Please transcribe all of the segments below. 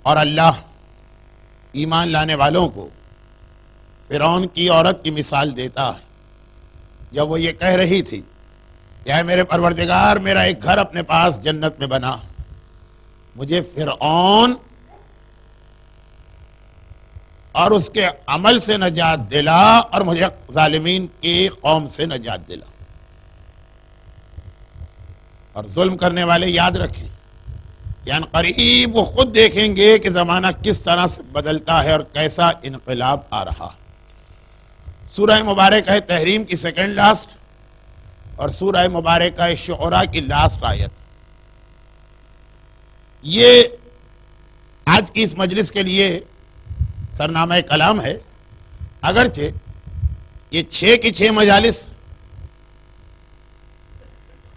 اور اللہ ایمان لانے والوں کو فرعون کی عورت کی مثال دیتا ہے جب وہ یہ کہہ رہی تھی کہ اے میرے پروردگار میرا ایک گھر اپنے پاس جنت میں بنا، مجھے فرعون اور اس کے عمل سے نجات دلا اور مجھے ظالمین کی قوم سے نجات دلا۔ اور ظلم کرنے والے یاد رکھیں یعنی قریب وہ خود دیکھیں گے کہ زمانہ کس طرح سے بدلتا ہے اور کیسا انقلاب آ رہا۔ سورہ مبارکہ ہے تحریم کی سیکنڈ لاسٹ اور سورہ مبارکہ ہے شعراء کی لاسٹ آیت۔ یہ آج کی اس مجلس کے لیے سرنامہ کلام ہے، اگرچہ یہ 6 کی 6 مجالس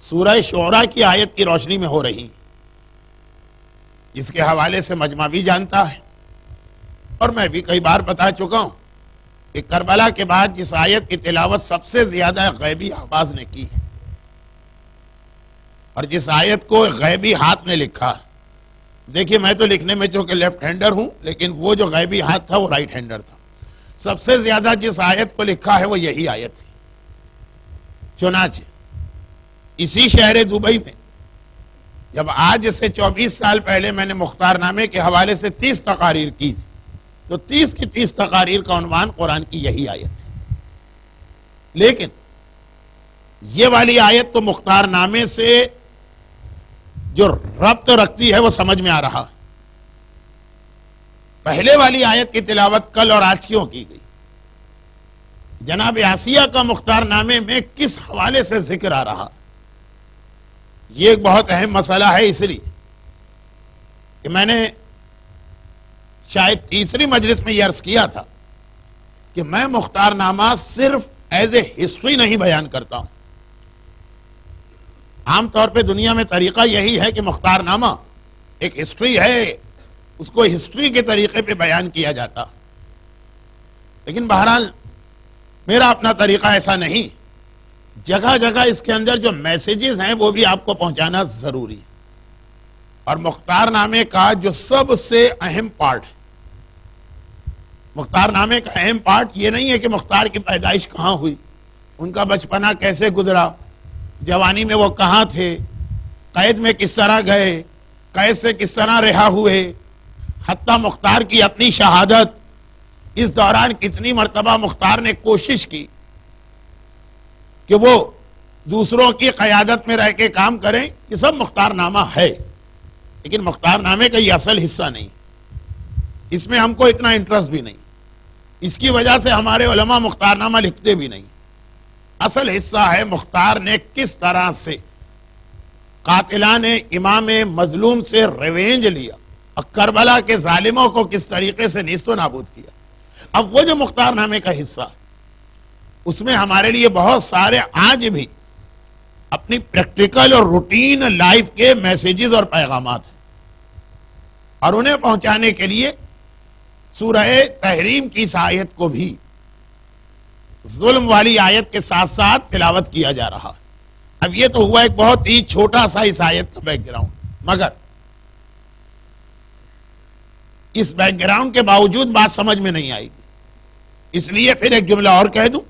سورہ شعراء کی آیت کی روشنی میں ہو رہی، جس کے حوالے سے مجمع بھی جانتا ہے اور میں بھی کئی بار بتا چکا ہوں کہ کربلا کے بعد جس آیت کی تلاوت سب سے زیادہ غیبی آواز نے کی ہے اور جس آیت کو غیبی ہاتھ نے لکھا، دیکھیے میں تو لکھنے میں چونکہ لیفٹ ہینڈر ہوں لیکن وہ جو غیبی ہاتھ تھا وہ رائٹ ہینڈر تھا، سب سے زیادہ جس آیت کو لکھا ہے وہ یہی آیت تھی۔ چنانچہ اسی شہر دبئی میں جب آج سے 24 سال پہلے میں نے مختار نامے کے حوالے سے 30 تقاریر کی تھی تو 30 کی 30 تقاریر کا عنوان قرآن کی یہی آیت تھی، لیکن یہ والی آیت تو مختار نامے سے جو ربط رکھتی ہے وہ سمجھ میں آ رہا۔ پہلے والی آیت کی تلاوت کل اور آج کیوں کی گئی؟ جناب آسیہ کا مختار نامے میں کس حوالے سے ذکر آ رہا؟ یہ ایک بہت اہم مسئلہ ہے، اس لیے کہ میں نے شاید تیسری مجلس میں یہ عرض کیا تھا کہ میں مختار نامہ صرف ایز اے ہسٹری نہیں بیان کرتا ہوں۔ عام طور پہ دنیا میں طریقہ یہی ہے کہ مختار نامہ ایک ہسٹری ہے، اس کو ہسٹری کے طریقے پہ بیان کیا جاتا، لیکن بہرحال میرا اپنا طریقہ ایسا نہیں، جگہ جگہ اس کے اندر جو میسیجز ہیں وہ بھی آپ کو پہنچانا ضروری ہے۔ اور مختار نامے کا جو سب سے اہم پارٹ ہے، مختار نامے کا اہم پارٹ یہ نہیں ہے کہ مختار کی پیدائش کہاں ہوئی، ان کا بچپنا کیسے گزرا، جوانی میں وہ کہاں تھے، قید میں کس طرح گئے، قید سے کس طرح رہا ہوئے، حتیٰ مختار کی اپنی شہادت، اس دوران کتنی مرتبہ مختار نے کوشش کی کہ وہ دوسروں کی قیادت میں رہ کے کام کریں، یہ سب مختار نامہ ہے، لیکن مختار نامے کا یہ اصل حصہ نہیں، اس میں ہم کو اتنا انٹرسٹ بھی نہیں، اس کی وجہ سے ہمارے علماء مختار نامہ لکھتے بھی نہیں۔ اصل حصہ ہے مختار نے کس طرح سے قاتلان امام مظلوم سے ریونج لیا اور کربلا کے ظالموں کو کس طریقے سے نیست و نابود کیا۔ اب وہ جو مختار نامے کا حصہ، اس میں ہمارے لیے بہت سارے آج بھی اپنی پریکٹیکل اور روٹین لائف کے میسیجز اور پیغامات ہیں، اور انہیں پہنچانے کے لیے سورہ تحریم کی اس آیت کو بھی ظلم والی آیت کے ساتھ ساتھ تلاوت کیا جا رہا۔ اب یہ تو ہوا ایک بہت ہی چھوٹا سا اس آیت کا بیک گراؤنڈ، مگر اس بیک گراؤنڈ کے باوجود بات سمجھ میں نہیں آئی گی، اس لیے پھر ایک جملہ اور کہہ دوں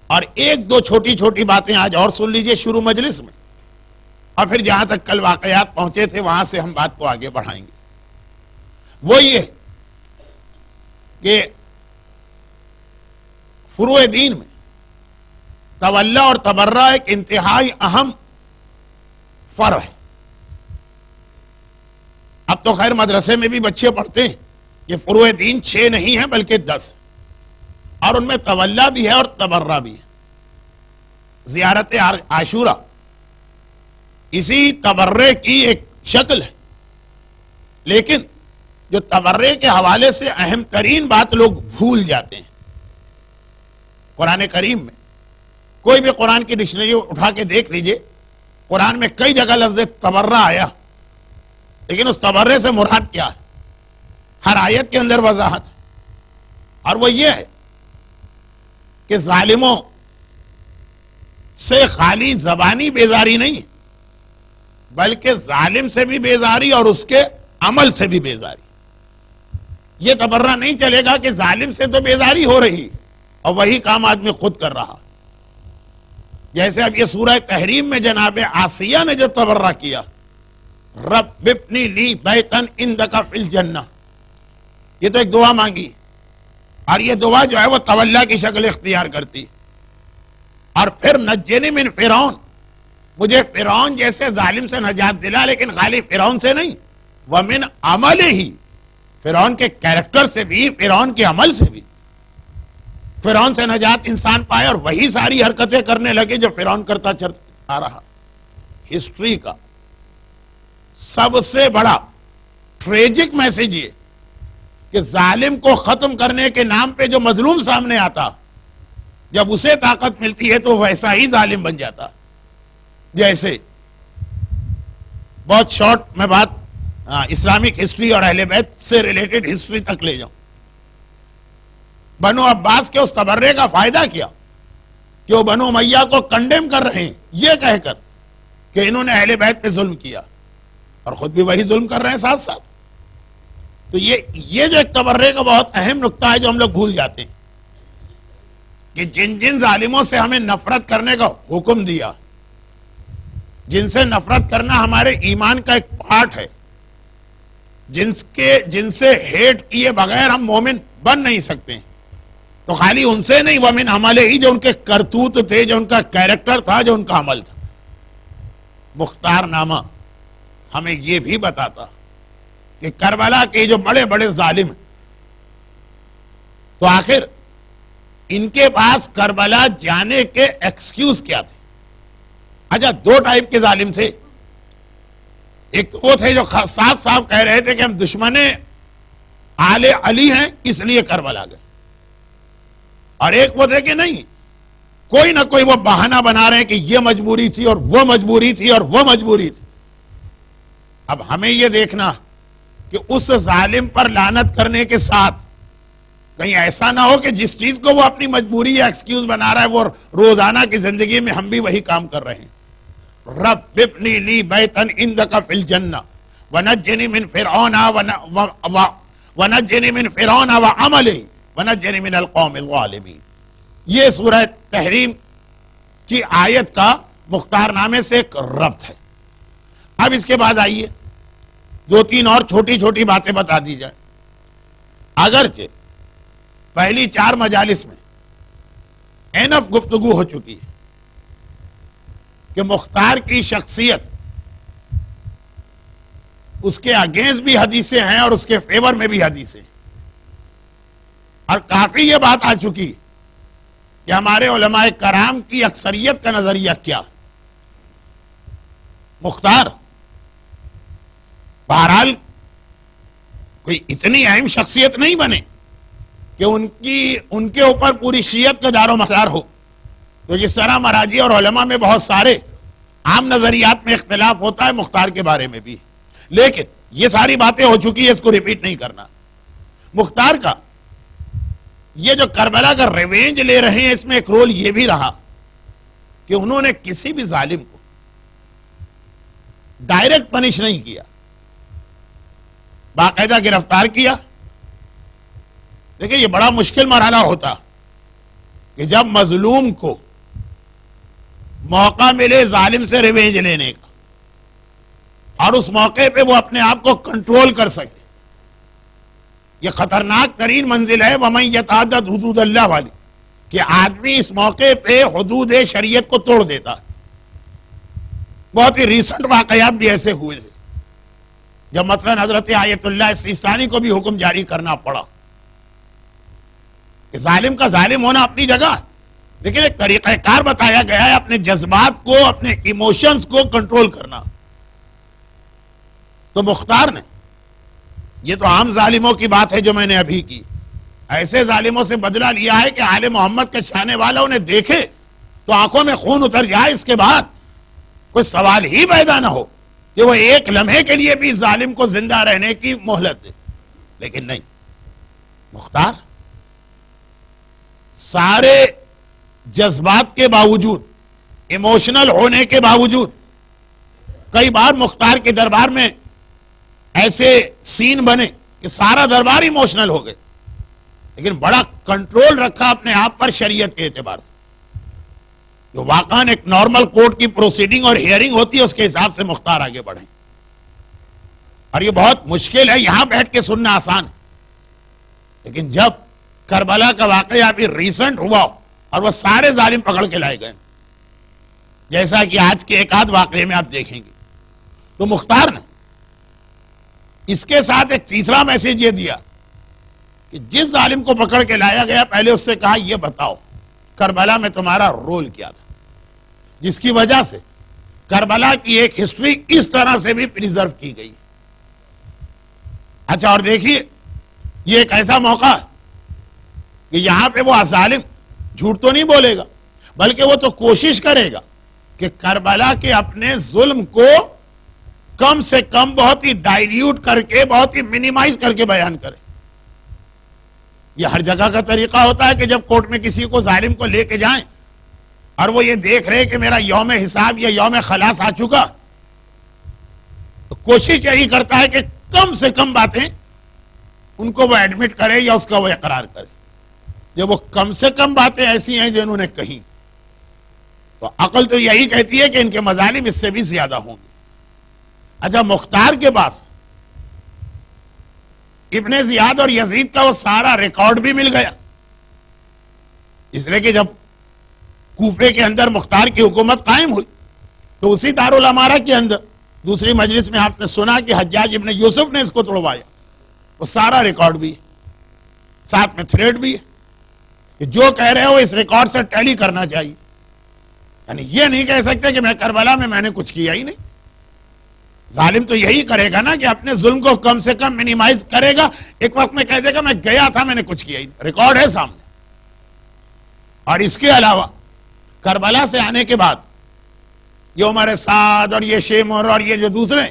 اور ایک دو چھوٹی چھوٹی باتیں آج اور سن لیجئے شروع مجلس میں، اور پھر جہاں تک کل واقعات پہنچے تھے وہاں سے ہم بات کو آگے بڑھائیں گے۔ وہ یہ کہ فروع دین میں تولا اور تبرہ ایک انتہائی اہم فرع ہے۔ اب تو خیر مدرسے میں بھی بچے پڑھتے ہیں کہ فروع دین 6 نہیں ہیں بلکہ 10، اور ان میں تولا بھی ہے اور تبرہ بھی ہے۔ زیارت عاشورہ اسی تبرے کی ایک شکل ہے، لیکن جو تبرے کے حوالے سے اہم ترین بات لوگ بھول جاتے ہیں۔ قرآن کریم میں کوئی بھی قرآن کی ڈکشنری اٹھا کے دیکھ لیجئے، قرآن میں کئی جگہ لفظ تبرہ آیا، لیکن اس تبرے سے مراد کیا ہے؟ ہر آیت کے اندر وضاحت ہے، اور وہ یہ ہے کہ ظالموں سے خالی زبانی بیزاری نہیں بلکہ ظالم سے بھی بیزاری اور اس کے عمل سے بھی بیزاری۔ یہ تبرہ نہیں چلے گا کہ ظالم سے تو بیزاری ہو رہی اور وہی کام آدمی خود کر رہا. جیسے اب یہ سورہ تحریم میں جناب آسیہ نے جو تبرہ کیا، رب ابنی لی بیتن عندک فی الجنہ، یہ تو ایک دعا مانگی، اور یہ دعا جو ہے وہ تولا کی شکل اختیار کرتی. اور پھر نجنی من فرعون، مجھے فرعون جیسے ظالم سے نجات دلا، لیکن خالی فرعون سے نہیں، ومن عملہ، فرعون کے کیریکٹر سے بھی، فرعون کے عمل سے بھی. فرعون سے نجات انسان پائے اور وہی ساری حرکتیں کرنے لگے جو فرعون کرتا آ رہا. ہسٹری کا سب سے بڑا ٹریجک میسج یہ کہ ظالم کو ختم کرنے کے نام پہ جو مظلوم سامنے آتا، جب اسے طاقت ملتی ہے تو ویسا ہی ظالم بن جاتا. جیسے بہت شارٹ میں بات اسلامک ہسٹری اور اہل بیت سے ریلیٹڈ ہسٹری تک لے جاؤں. بنو عباس کے اس تبرے کا فائدہ کیا کہ وہ بنو امیہ کو کنڈیم کر رہے ہیں یہ کہہ کر کہ انہوں نے اہل بیت پہ ظلم کیا، اور خود بھی وہی ظلم کر رہے ہیں ساتھ ساتھ. تو یہ جو ایک تبرے کا بہت اہم نقطہ ہے جو ہم لوگ بھول جاتے ہیں کہ جن جن ظالموں سے ہمیں نفرت کرنے کا حکم دیا، جن سے نفرت کرنا ہمارے ایمان کا ایک پارٹ ہے، جن سے ہیٹ کیے بغیر ہم مومن بن نہیں سکتے، تو خالی ان سے نہیں، ومن عملہ ہی، جو ان کے کرتوت تھے، جو ان کا کیریکٹر تھا، جو ان کا عمل تھا. مختار نامہ ہمیں یہ بھی بتاتا کہ کربلا کے جو بڑے بڑے ظالم ہیں، تو آخر ان کے پاس کربلا جانے کے ایکسکیوز کیا تھے؟ اچھا، دو ٹائپ کے ظالم تھے. ایک تو وہ تھے جو صاف صاف کہہ رہے تھے کہ ہم دشمن آل علی ہیں اس لیے کربلا گئے، اور ایک وہ تھے کہ نہیں، کوئی نہ کوئی وہ بہانہ بنا رہے ہیں کہ یہ مجبوری تھی اور وہ مجبوری تھی اور وہ مجبوری تھی. اب ہمیں یہ دیکھنا کہ اس ظالم پر لعنت کرنے کے ساتھ کہیں ایسا نہ ہو کہ جس چیز کو وہ اپنی مجبوری یا ایکسکیوز بنا رہا ہے وہ روزانہ کی زندگی میں ہم بھی وہی کام کر رہے ہیں. رب ابنی لی بیتن عندک فی الجنہ ونجنی من فرعون ونجنی من فرعون وعملہ ونجنی من القوم الظالمین. یہ سورہ تحریم کی آیت کا مختار نامے سے ایک ربط ہے. اب اس کے بعد آئیے دو تین اور چھوٹی چھوٹی باتیں بتا دی جائیں. اگرچہ پہلی 4 مجالس میں اینف گفتگو ہو چکی ہے کہ مختار کی شخصیت، اس کے اگینسٹ بھی حدیثیں ہیں اور اس کے فیور میں بھی حدیثیں ہیں، اور کافی یہ بات آ چکی کہ ہمارے علماء کرام کی اکثریت کا نظریہ کیا. مختار بہرحال کوئی اتنی اہم شخصیت نہیں بنے کہ ان کے اوپر پوری شیعت کا دار و مدار ہو. تو جس طرح مراجع اور علماء میں بہت سارے عام نظریات میں اختلاف ہوتا ہے، مختار کے بارے میں بھی، لیکن یہ ساری باتیں ہو چکی ہے، اس کو ریپیٹ نہیں کرنا. مختار کا یہ جو کربلا کا ریونج لے رہے ہیں، اس میں ایک رول یہ بھی رہا کہ انہوں نے کسی بھی ظالم کو ڈائریکٹ پنش نہیں کیا، باقاعدہ گرفتار کیا. دیکھیں یہ بڑا مشکل مرحلہ ہوتا کہ جب مظلوم کو موقع ملے ظالم سے ریونج لینے کا، اور اس موقع پہ وہ اپنے آپ کو کنٹرول کر سکے. یہ خطرناک ترین منزل ہے وَمَن يَتَعَدَّدْ حُدُودَ اللَّهِ والی، کہ آدمی اس موقع پہ حدود شریعت کو توڑ دیتا. بہت ہی ریسنٹ واقعات بھی ایسے ہوئے تھے جب مثلا حضرت آیت اللہ سیستانی کو بھی حکم جاری کرنا پڑا کہ ظالم کا ظالم ہونا اپنی جگہ، لیکن ایک طریقہ کار بتایا گیا ہے اپنے جذبات کو، اپنے ایموشنز کو کنٹرول کرنا. تو مختار نے، یہ تو عام ظالموں کی بات ہے جو میں نے ابھی کی، ایسے ظالموں سے بدلہ لیا ہے کہ آل محمد کے چاہنے والا انہیں دیکھے تو آنکھوں میں خون اتر جائے، اس کے بعد کوئی سوال ہی پیدا نہ ہو کہ وہ ایک لمحے کے لیے بھی ظالم کو زندہ رہنے کی مہلت دے. لیکن نہیں، مختار سارے جذبات کے باوجود، ایموشنل ہونے کے باوجود، کئی بار مختار کے دربار میں ایسے سین بنے کہ سارا دربار ایموشنل ہو گئے، لیکن بڑا کنٹرول رکھا اپنے آپ پر شریعت کے اعتبار سے، جو واقعاً ایک نارمل کورٹ کی پروسیڈنگ اور ہیئرنگ ہوتی ہے اس کے حساب سے مختار آگے بڑھیں. اور یہ بہت مشکل ہے، یہاں بیٹھ کے سننا آسان ہے، لیکن جب کربلا کا واقعہ ابھی ریسنٹ ہوا اور وہ سارے ظالم پکڑ کے لائے گئے، جیسا کہ آج کے ایک آدھ واقعے میں آپ دیکھیں گے، تو مختار نے اس کے ساتھ ایک تیسرا میسج یہ دیا کہ جس ظالم کو پکڑ کے لایا گیا پہلے اس سے کہا یہ بتاؤ کربلا میں تمہارا رول کیا تھا، جس کی وجہ سے کربلا کی ایک ہسٹری اس طرح سے بھی پریزرو کی گئی. اچھا، اور دیکھیے یہ ایک ایسا موقع ہے کہ یہاں پہ وہ ظالم جھوٹ تو نہیں بولے گا، بلکہ وہ تو کوشش کرے گا کہ کربلا کے اپنے ظلم کو کم سے کم بہت ہی ڈائلیوٹ کر کے، بہت ہی منیمائز کر کے بیان کرے. یہ ہر جگہ کا طریقہ ہوتا ہے کہ جب کورٹ میں کسی کو ظالم کو لے کے جائیں اور وہ یہ دیکھ رہے کہ میرا یوم حساب یا یوم خلاص آ چکا، تو کوشش یہی کرتا ہے کہ کم سے کم باتیں ان کو وہ ایڈمٹ کرے یا اس کا وہ اقرار کرے. جب وہ کم سے کم باتیں ایسی ہیں جو انہوں نے کہیں، تو عقل تو یہی کہتی ہے کہ ان کے مظالم اس سے بھی زیادہ ہوں گے. اچھا، مختار کے پاس ابن زیاد اور یزید کا وہ سارا ریکارڈ بھی مل گیا، اس لیے کہ جب کوفے کے اندر مختار کی حکومت قائم ہوئی تو اسی دارالامارہ کے اندر دوسری مجلس میں آپ نے سنا کہ حجاج ابن یوسف نے اس کو توڑوایا. وہ سارا ریکارڈ بھی ہے، ساتھ میں تھریڈ بھی ہے کہ جو کہہ رہے ہو اس ریکارڈ سے ٹیلی کرنا چاہیے. یعنی یہ نہیں کہہ سکتے کہ میں کربلا میں نے کچھ کیا ہی نہیں. ظالم تو یہی کرے گا نا کہ اپنے ظلم کو کم سے کم منیمائز کرے گا، ایک وقت میں کہہ دے گا میں گیا تھا، میں نے کچھ کیا ہی نہیں، ریکارڈ ہے سامنے. اور اس کے علاوہ کربلا سے آنے کے بعد یہ عمر سعد اور یہ شیمر اور یہ جو دوسرے،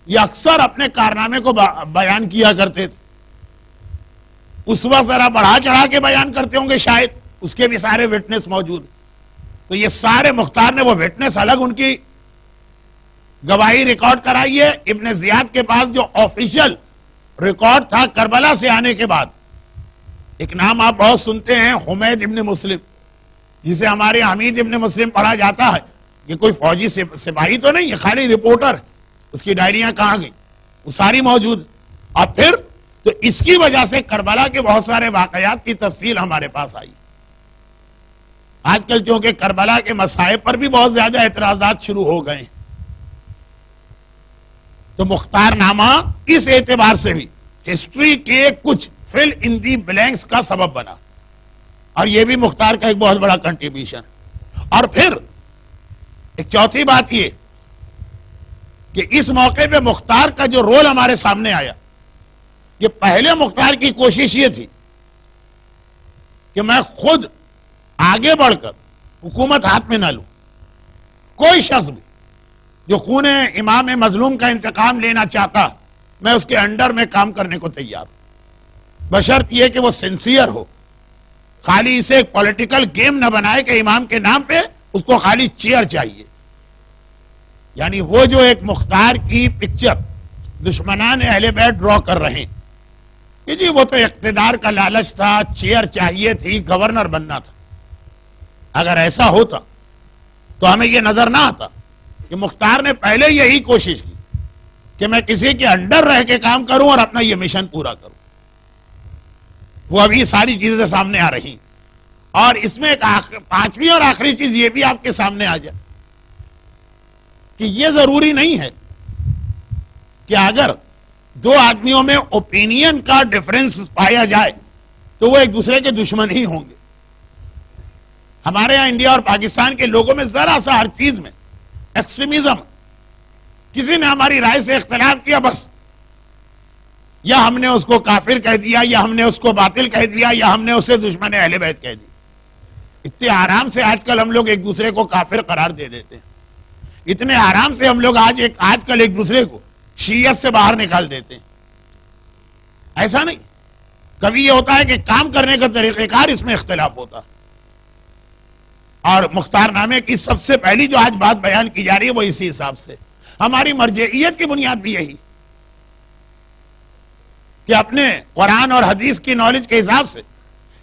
یہ اکثر اپنے کارنامے کو بیان کیا کرتے تھے. اس وقت ذرا بڑھا چڑھا کے بیان کرتے ہوں گے شاید، اس کے بھی سارے وٹنس موجود ہیں. تو یہ سارے مختار نے وہ وٹنس الگ ان کی گواہی ریکارڈ کرائی ہے. ابن زیاد کے پاس جو آفیشل ریکارڈ تھا کربلا سے آنے کے بعد، ایک نام آپ بہت سنتے ہیں، حمید ابن مسلم، جسے ہمارے حمید ابن مسلم پڑھا جاتا ہے. یہ کوئی فوجی سپاہی تو نہیں، یہ خالی رپورٹر. اس کی ڈائریاں کہاں گئی؟ وہ ساری موجود. اور پھر تو اس کی وجہ سے کربلا کے بہت سارے واقعات کی تفصیل ہمارے پاس آئی. آج کل چونکہ کربلا کے مسائل پر بھی بہت زیادہ اعتراضات شروع ہو گئے ہیں، تو مختار نامہ اس اعتبار سے بھی ہسٹری کے کچھ فل ان دی بلینکس کا سبب بنا، اور یہ بھی مختار کا ایک بہت بڑا کنٹریبیوشن. اور پھر ایک چوتھی بات یہ کہ اس موقع پہ مختار کا جو رول ہمارے سامنے آیا، یہ پہلے مختار کی کوشش یہ تھی کہ میں خود آگے بڑھ کر حکومت ہاتھ میں نہ لوں. کوئی شخص بھی جو خون امام مظلوم کا انتقام لینا چاہتا، میں اس کے انڈر میں کام کرنے کو تیار ہوں، بشرط یہ کہ وہ سنسیئر ہو، خالی اسے ایک پولیٹیکل گیم نہ بنائے کہ امام کے نام پہ اس کو خالی چیئر چاہیے. یعنی وہ جو ایک مختار کی پکچر دشمنان اہل بیت ڈرا کر رہے ہیں کہ جی وہ تو اقتدار کا لالچ تھا، چیئر چاہیے تھی، گورنر بننا تھا. اگر ایسا ہوتا تو ہمیں یہ نظر نہ آتا کہ مختار نے پہلے یہی کوشش کی کہ میں کسی کے انڈر رہ کے کام کروں اور اپنا یہ مشن پورا کروں. وہ ابھی ساری چیزیں سامنے آ رہی. اور اس میں ایک پانچویں اور آخری چیز یہ بھی آپ کے سامنے آ جائے کہ یہ ضروری نہیں ہے کہ اگر دو آدمیوں میں اوپینین کا ڈیفرنس پایا جائے تو وہ ایک دوسرے کے دشمن ہی ہوں گے. ہمارے ہاں انڈیا اور پاکستان کے لوگوں میں ذرا سا ہر چیز میں ایکسٹریمزم، کسی نے ہماری رائے سے اختلاف کیا بس یا ہم نے اس کو کافر کہہ دیا، یا ہم نے اس کو باطل کہہ دیا، یا ہم نے اسے دشمن اہل بیت کہہ دیا. اتنے آرام سے آج کل ہم لوگ ایک دوسرے کو کافر قرار دے دیتے ہیں. اتنے آرام سے ہم لوگ آج کل ایک دوسرے کو شیعت سے باہر نکال دیتے ہیں. ایسا نہیں. کبھی یہ ہوتا ہے کہ کام کرنے کا طریقہ کار اس میں اختلاف ہوتا. اور مختار نامے کی سب سے پہلی جو آج بات بیان کی جا رہی ہے وہ اسی حساب سے. ہماری مرجعیت کی بنیاد بھی یہی کہ اپنے قرآن اور حدیث کی نالج کے حساب سے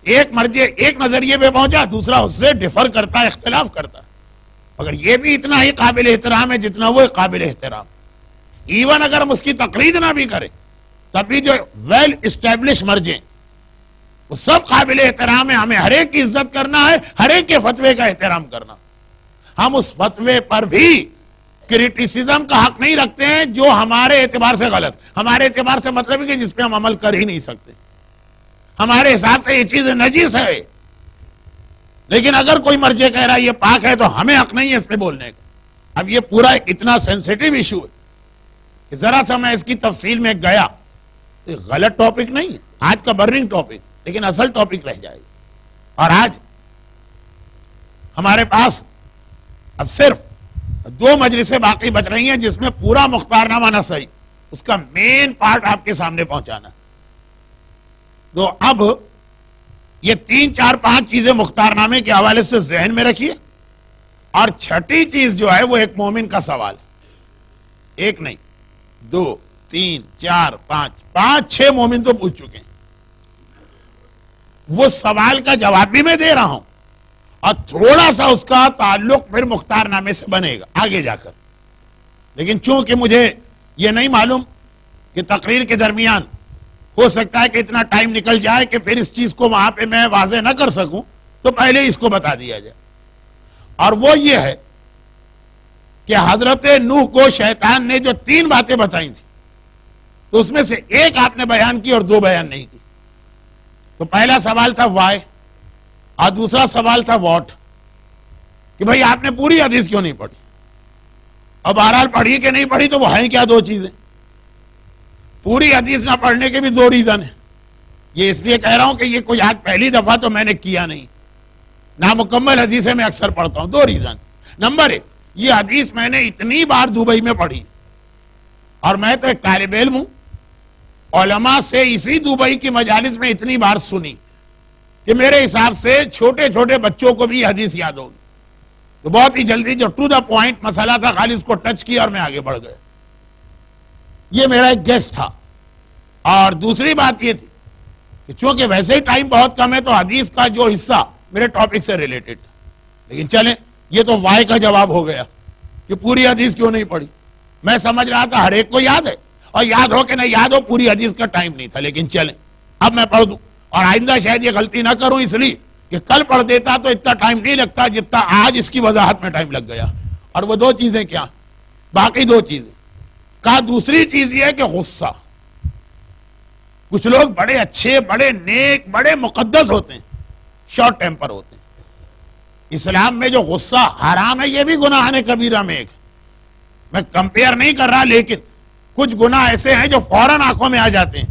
ایک مرجع ایک نظریے پہ پہنچا، دوسرا اس سے ڈیفر کرتا ہے، اختلاف کرتا ہے، مگر یہ بھی اتنا ہی قابل احترام ہے جتنا وہ قابل احترام. ایون اگر ہم اس کی تقلید نہ بھی کریں تب بھی جو ویل اسٹیبلش مرجع وہ سب قابل احترام ہے. ہمیں ہر ایک کی عزت کرنا ہے، ہر ایک کے فتوے کا احترام کرنا. ہم اس فتوے پر بھی کریٹیسزم کا حق نہیں رکھتے ہیں جو ہمارے اعتبار سے غلط. ہمارے اعتبار سے مطلب ہے کہ جس پہ ہم عمل کر ہی نہیں سکتے. ہمارے حساب سے یہ چیز نجس ہے، لیکن اگر کوئی مرجع کہہ رہا ہے یہ پاک ہے تو ہمیں حق نہیں ہے اس پہ بولنے کا. اب یہ پورا ایک اتنا سینسیٹیو ایشو ہے کہ ذرا سا میں اس کی تفصیل میں گیا. غلط ٹاپک نہیں ہے آج کا، برننگ ٹاپک، لیکن اصل ٹاپک رہ جائے گی. اور آج ہمارے پاس اب صرف 2 مجلسیں باقی بچ رہی ہیں جس میں پورا مختارنامہ نہ صحیح، اس کا مین پارٹ آپ کے سامنے پہنچانا. تو اب یہ 3 4 5 چیزیں مختارنامے کے حوالے سے ذہن میں رکھیے. اور چھٹی چیز جو ہے وہ ایک مومن کا سوال ہے. 1 نہیں 2 3 4 5 6 مومن تو پوچھ چکے ہیں. وہ سوال کا جواب بھی میں دے رہا ہوں اور تھوڑا سا اس کا تعلق پھر مختارنامے سے بنے گا آگے جا کر. لیکن چونکہ مجھے یہ نہیں معلوم کہ تقریر کے درمیان ہو سکتا ہے کہ اتنا ٹائم نکل جائے کہ پھر اس چیز کو وہاں پہ میں واضح نہ کر سکوں، تو پہلے اس کو بتا دیا جائے. اور وہ یہ ہے کہ حضرت نوح کو شیطان نے جو 3 باتیں بتائی تھیں تو اس میں سے ایک آپ نے بیان کی اور 2 بیان نہیں کی. تو پہلا سوال تھا وائی اور دوسرا سوال تھا واٹ، کہ بھئی آپ نے پوری حدیث کیوں نہیں پڑھی. اب بہرحال پڑھی کہ نہیں پڑھی تو وہ ہیں کیا 2 چیزیں. پوری حدیث نہ پڑھنے کے بھی 2 ریزن ہیں. یہ اس لیے کہہ رہا ہوں کہ یہ کوئی آج پہلی دفعہ تو میں نے کیا نہیں، نامکمل حدیثیں میں اکثر پڑھتا ہوں. 2 ریزن. نمبر 1، یہ حدیث میں نے اتنی بار دبئی میں پڑھی اور میں تو ایک طالب علم ہوں، علماء سے اسی دبئی کی مجالس میں اتنی بار سنی کہ میرے حساب سے چھوٹے چھوٹے بچوں کو بھی یہ حدیث یاد ہوگی. تو بہت ہی جلدی جو ٹو دا پوائنٹ مسئلہ تھا خالی اس کو ٹچ کیا اور میں آگے بڑھ گیا. یہ میرا ایک گیس تھا. اور دوسری بات یہ تھی کہ چونکہ ویسے ہی ٹائم بہت کم ہے تو حدیث کا جو حصہ میرے ٹاپک سے ریلیٹڈ تھا. لیکن چلیں یہ تو وائی کا جواب ہو گیا کہ پوری حدیث کیوں نہیں پڑھی. میں سمجھ رہا تھا ہر ایک کو یاد ہے، اور یاد ہو کہ نہیں یاد ہو پوری حدیث کا ٹائم نہیں تھا. لیکن چلیں اب میں پڑھ دوں، اور آئندہ شاید یہ غلطی نہ کروں اس لیے کہ کل پڑھ دیتا تو اتنا ٹائم نہیں لگتا جتنا آج اس کی وضاحت میں ٹائم لگ گیا. اور وہ 2 چیزیں کیا؟ باقی 2 چیزیں کہا. دوسری چیز یہ ہے کہ غصہ. کچھ لوگ بڑے اچھے، بڑے نیک، بڑے مقدس ہوتے ہیں، شارٹ ٹیمپر ہوتے ہیں. اسلام میں جو غصہ حرام ہے یہ بھی گناہ کبیرہ میں ایک. میں کمپیئر نہیں کر رہا، لیکن کچھ گناہ ایسے ہیں جو فوراً آنکھوں میں آ جاتے ہیں.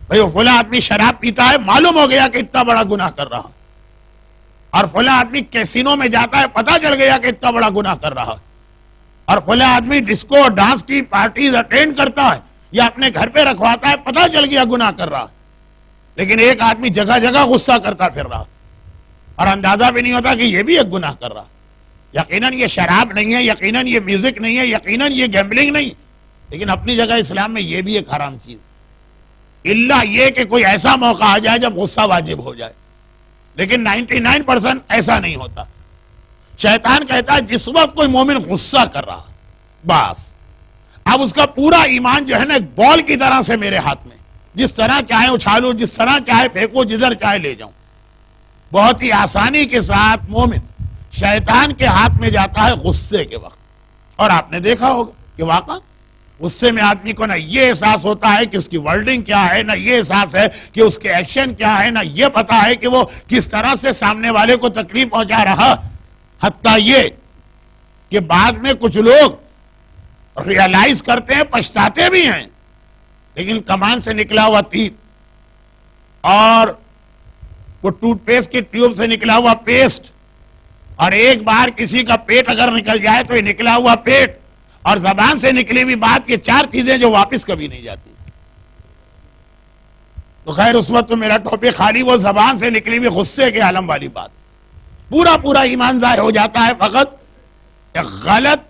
بھئی وہ فلاں آدمی شراب پیتا ہے، معلوم ہو گیا کہ اتنا بڑا گناہ کر رہا. اور فلاں آدمی کیسینو میں جاتا ہے، پتہ چل گیا کہ اتنا بڑا گناہ کر رہا. اور فلاں آدمی ڈسکو اور ڈانس کی پارٹیز اٹینڈ کرتا ہے یا اپنے گھر پہ رکھواتا ہے، پتہ چل گیا گناہ کر رہا. لیکن ایک آدمی جگہ جگہ غصہ کرتا پھر رہا اور اندازہ بھی نہیں ہوتا کہ یہ بھی ایک گناہ کر رہا. یقیناً یہ شراب نہیں ہے، یقیناً یہ میوزک نہیں ہے، یقیناً یہ گیمبلنگ نہیں، لیکن اپنی جگہ اسلام میں یہ بھی ایک حرام چیز. اللہ یہ کہ کوئی ایسا موقع آ جائے جب غصہ واجب ہو جائے، لیکن 99% ایسا نہیں ہوتا. شیطان کہتا ہے جس وقت کوئی مومن غصہ کر رہا بس اب اس کا پورا ایمان جو ہے نا ایک بال کی طرح سے میرے ہاتھ میں، جس طرح چاہے اچھالو، جس طرح چاہے پھینکو، جدھر چاہے لے جاؤں. بہت ہی آسانی کے ساتھ مومن شیطان کے ہاتھ میں جاتا ہے غصے کے وقت. اور آپ نے دیکھا ہوگا کہ واقعا غصے میں آدمی کو نہ یہ احساس ہوتا ہے کہ اس کی ورڈنگ کیا ہے، نہ یہ احساس ہے کہ اس کے ایکشن کیا ہے، نہ یہ پتا ہے کہ وہ کس طرح سے سامنے والے کو تکلیف پہنچا رہا. حتیٰ یہ کہ بعد میں کچھ لوگ ریئلائز کرتے ہیں، پچھتاتے بھی ہیں، لیکن کمان سے نکلا ہوا تیر اور وہ ٹوتھ پیسٹ کی ٹیوب سے نکلا ہوا پیسٹ اور ایک بار کسی کا پیٹ اگر نکل جائے تو یہ نکلا ہوا پیٹ اور زبان سے نکلی ہوئی بات، یہ 4 چیزیں جو واپس کبھی نہیں جاتی. تو خیر اس وقت تو میرا ٹاپک خالی وہ زبان سے نکلی ہوئی غصے کے عالم والی بات. پورا ایمان ضائع ہو جاتا ہے فقط ایک غلط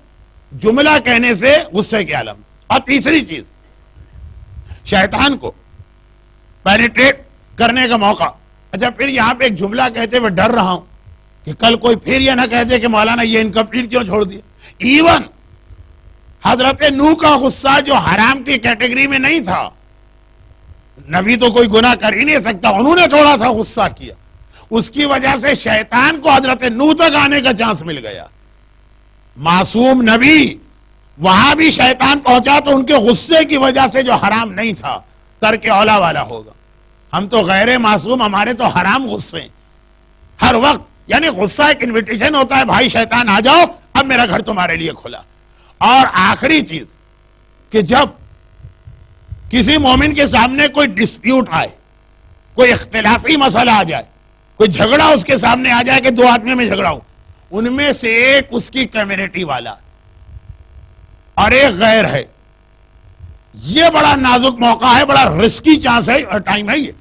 جملہ کہنے سے غصے کے عالم. اور تیسری چیز، شیطان کو پینیٹریٹ کرنے کا موقع. اچھا پھر یہاں پہ ایک جملہ کہتے ہوئے ڈر رہا ہوں کہ کل کوئی پھر یہ نہ کہتے کہ مولانا یہ انکمپلیٹ کیوں چھوڑ دیا. ایون حضرت نوح کا غصہ جو حرام کی کیٹیگری میں نہیں تھا، نبی تو کوئی گناہ کر ہی نہیں سکتا، انہوں نے تھوڑا سا غصہ کیا، اس کی وجہ سے شیطان کو حضرت نوح تک آنے کا چانس مل گیا. معصوم نبی وہاں بھی شیطان پہنچا تو ان کے غصے کی وجہ سے جو حرام نہیں تھا ترک اولا والا ہوگا. ہم تو غیر معصوم، ہمارے تو حرام غصے ہیں ہر وقت. یعنی غصہ ایک انویٹیشن ہوتا ہے، بھائی شیطان آ جاؤ، اب میرا گھر تمہارے لیے کھلا. اور آخری چیز کہ جب کسی مومن کے سامنے کوئی ڈسپیوٹ آئے، کوئی اختلافی مسئلہ آ جائے، کوئی جھگڑا اس کے سامنے آ جائے کہ دو آدمی میں جھگڑا ہو، ان میں سے ایک اس کی کمیونٹی والا اور ایک غیر ہے، یہ بڑا نازک موقع ہے، بڑا رسکی چانس ہے اور ٹائم ہے. یہ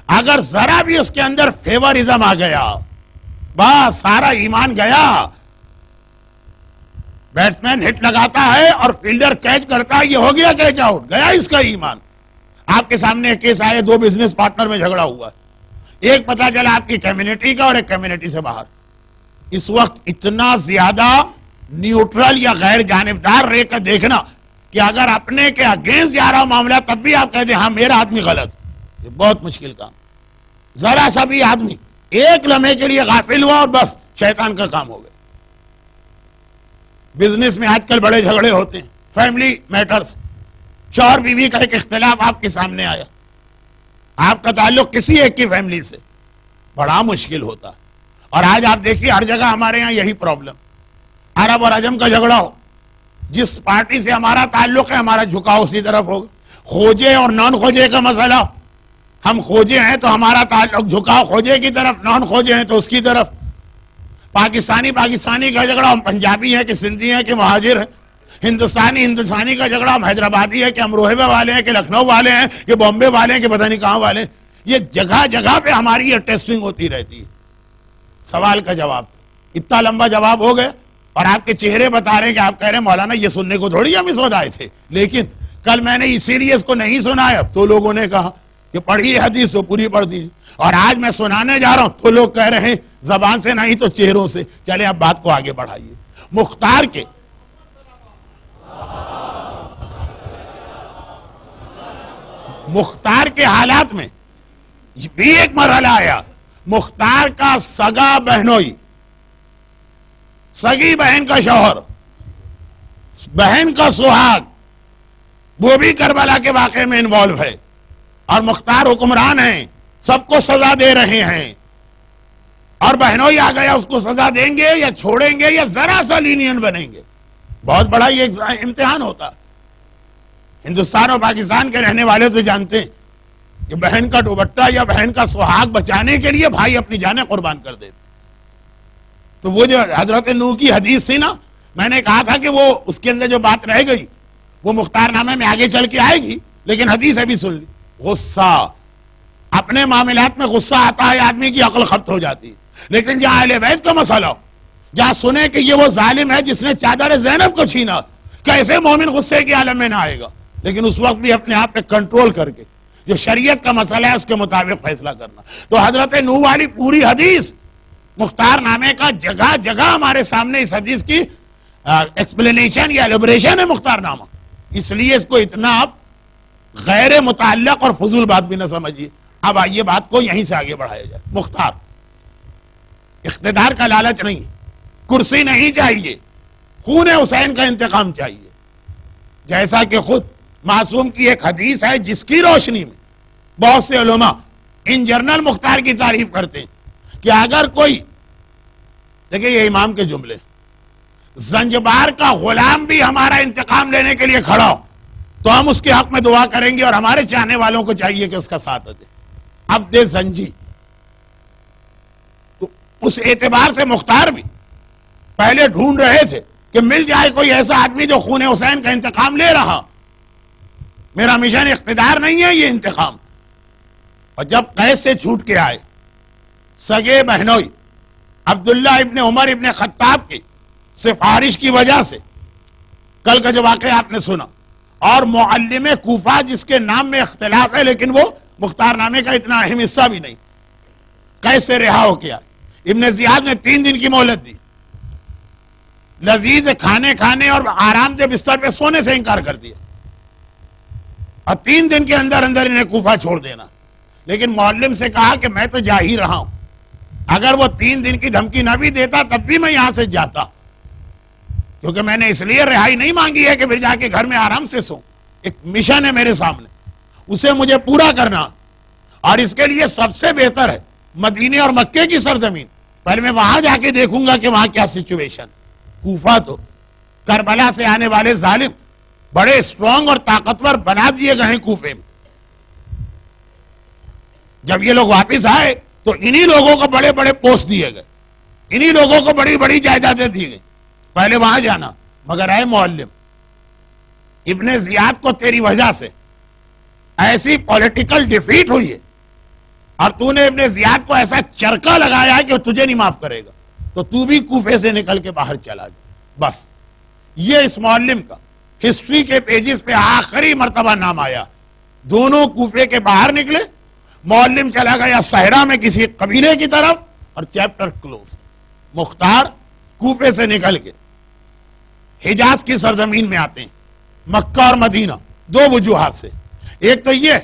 اگر ذرا بھی اس کے اندر فیورزم آ گیا، بس سارا ایمان گیا. بیٹسمین ہٹ لگاتا ہے اور فیلڈر کیچ کرتا ہے، یہ ہو گیا کیچ آؤٹ، گیا اس کا ایمان. آپ کے سامنے ایک کیس آئے، دو بزنس پارٹنر میں جھگڑا ہوا، ایک پتا چلا آپ کی کمیونٹی کا اور ایک کمیونٹی سے باہر. اس وقت اتنا زیادہ نیوٹرل یا غیر جانبدار رہ کر دیکھنا کہ اگر اپنے کے اگینسٹ جا رہا معاملہ تب بھی آپ کہتے ہیں ہاں میرا آدمی غلط، یہ بہت مشکل کام. ذرا سا بھی آدمی ایک لمحے کے لیے غافل ہوا اور بس شیطان کا کام ہو گیا. بزنس میں آج کل بڑے جھگڑے ہوتے ہیں، فیملی میٹرز، شوہر بیوی کا ایک اختلاف آپ کے سامنے آیا، آپ کا تعلق کسی ایک کی فیملی سے، بڑا مشکل ہوتا ہے. اور آج آپ دیکھیے ہر جگہ ہمارے یہاں یہی پرابلم، عرب اور عجم کا جھگڑا ہو، جس پارٹی سے ہمارا تعلق ہے ہمارا جھکاؤ اسی طرف ہوگا. خوجے اور نان خوجے کا مسئلہ، ہم خوجے ہیں تو ہمارا تعلق جھکاؤ خوجے کی طرف، نان خوجے ہیں تو اس کی طرف. پاکستانی کا جھگڑا، ہم پنجابی ہیں کہ سندھی ہیں کہ مہاجر ہیں. ہندوستانی کا جھگڑا، ہم حیدرآبادی ہیں کہ ہم روہبے والے ہیں کہ لکھنؤ والے ہیں کہ بامبے والے ہیں کہ پتہ نہیں کہاں والے ہیں. یہ جگہ جگہ پہ ہماری یہ ٹیسٹنگ ہوتی رہتی ہے. سوال کا جواب تھا، اتنا لمبا جواب ہو گیا اور آپ کے چہرے بتا رہے ہیں کہ آپ کہہ رہے ہیں مولانا یہ سننے کو تھوڑی ہم اس وقت آئے تھے، لیکن کل میں نے اسی لیے اس کو نہیں سنایا تو لوگوں نے کہا کہ پڑھی حدیث تو پوری پڑھ دیجیے، اور آج میں سنانے جا رہا ہوں تو لوگ کہہ رہے ہیں زبان سے نہیں تو چہروں سے. چلے اب بات کو آگے بڑھائیے. مختار کے حالات میں بھی ایک مرحلہ آیا. مختار کا سگا بہنوئی، سگی بہن کا شوہر، بہن کا سہاگ، وہ بھی کربلا کے واقعے میں انوالو ہے اور مختار حکمران ہیں، سب کو سزا دے رہے ہیں. اور بہنوئی آ گیا، اس کو سزا دیں گے یا چھوڑیں گے یا ذرا سا لینین بنیں گے. بہت بڑا یہ امتحان ہوتا. ہندوستان اور پاکستان کے رہنے والے تو جانتے ہیں کہ بہن کا دوپٹہ یا بہن کا سہاگ بچانے کے لیے بھائی اپنی جانیں قربان کر دیتے. تو وہ جو حضرت نوح کی حدیث تھی نا، میں نے کہا تھا کہ وہ اس کے اندر جو بات رہ گئی وہ مختار نامے میں آگے چل کے آئے گی، لیکن حدیث ابھی سن لی. غصہ، اپنے معاملات میں غصہ آتا ہے، آدمی کی عقل خبت ہو جاتی ہے. لیکن جہاں اہل بیت کا مسئلہ ہو، جہاں سنے کہ یہ وہ ظالم ہے جس نے چادر زینب کو چھینا، کیسے مومن غصے کے عالم میں نہ آئے گا. لیکن اس وقت بھی اپنے آپ پہ کنٹرول کر کے جو شریعت کا مسئلہ ہے اس کے مطابق فیصلہ کرنا. تو حضرت نوح والی پوری حدیث مختار نامے کا جگہ جگہ ہمارے سامنے اس حدیث کی ایکسپلینیشن یا ایلیبریشن ہے مختار نامہ. اس لیے اس کو اتنا آپ غیر متعلق اور فضول بات بھی نہ سمجھیے. اب آئیے بات کو یہیں سے آگے بڑھایا جائے. مختار اقتدار کا لالچ نہیں، کرسی نہیں چاہیے، خون حسین کا انتقام چاہیے. جیسا کہ خود معصوم کی ایک حدیث ہے جس کی روشنی میں بہت سے علماء ان جنرل مختار کی تعریف کرتے ہیں کہ اگر کوئی، دیکھیں یہ امام کے جملے، زنجبار کا غلام بھی ہمارا انتقام لینے کے لیے کھڑا ہو تو ہم اس کے حق میں دعا کریں گے اور ہمارے چاہنے والوں کو چاہیے کہ اس کا ساتھ دے. اب دے زنجی، تو اس اعتبار سے مختار بھی پہلے ڈھونڈ رہے تھے کہ مل جائے کوئی ایسا آدمی جو خون حسین کا انتقام لے رہا. میرا مشن اقتدار نہیں ہے، یہ انتقام. اور جب قید سے چھوٹ کے آئے، سگے بہنوئی عبداللہ ابن عمر ابن خطاب کی سفارش کی وجہ سے، کل کا جو واقعہ آپ نے سنا، اور معلم کوفہ جس کے نام میں اختلاف ہے لیکن وہ مختار نامے کا اتنا اہم حصہ بھی نہیں. قید سے رہا ہو کیا. ابن زیاد نے 3 دن کی مہلت دی. لذیذ کھانے کھانے اور آرام سے بستر پہ سونے سے انکار کر دیا اور 3 دن کے اندر اندر انہیں کوفہ چھوڑ دینا. لیکن معلم سے کہا کہ میں تو جا ہی رہا ہوں, اگر وہ 3 دن کی دھمکی نہ بھی دیتا تب بھی میں یہاں سے جاتا, کیونکہ میں نے اس لیے رہائی نہیں مانگی ہے کہ پھر جا کے گھر میں آرام سے سو. ایک مشن ہے میرے سامنے, اسے مجھے پورا کرنا, اور اس کے لیے سب سے بہتر ہے مدینے اور مکے کی سرزمین. پہلے میں وہاں جا کے دیکھوں گا کہ وہاں کیا سچویشن. کوفہ تو کربلا سے آنے والے ظالم بڑے اسٹرانگ اور طاقتور بنا دیے گئے ہیں کوفے میں. جب یہ لوگ واپس آئے تو انہی لوگوں کو بڑے بڑے پوسٹ دیے گئے, انہی لوگوں کو بڑی بڑی جائیدادیں دی گئی. پہلے وہاں جانا, مگر اے معلم, ابن زیاد کو تیری وجہ سے ایسی پولیٹیکل ڈیفیٹ ہوئی ہے اور تو نے ابن زیاد کو ایسا چرکا لگایا ہے کہ وہ تجھے نہیں معاف کرے گا, تو تو بھی کوفے سے نکل کے باہر چلا جا. بس یہ اس معلم کا ہسٹری کے پیجز پہ آخری مرتبہ نام آیا. دونوں کوفے کے باہر نکلے, معلم چلا گیا صحرا میں کسی قبیلے کی طرف اور چیپٹر کلوز. مختار کوفے سے نکل کے حجاز کی سرزمین میں آتے ہیں, مکہ اور مدینہ. 2 وجوہات سے. ایک تو یہ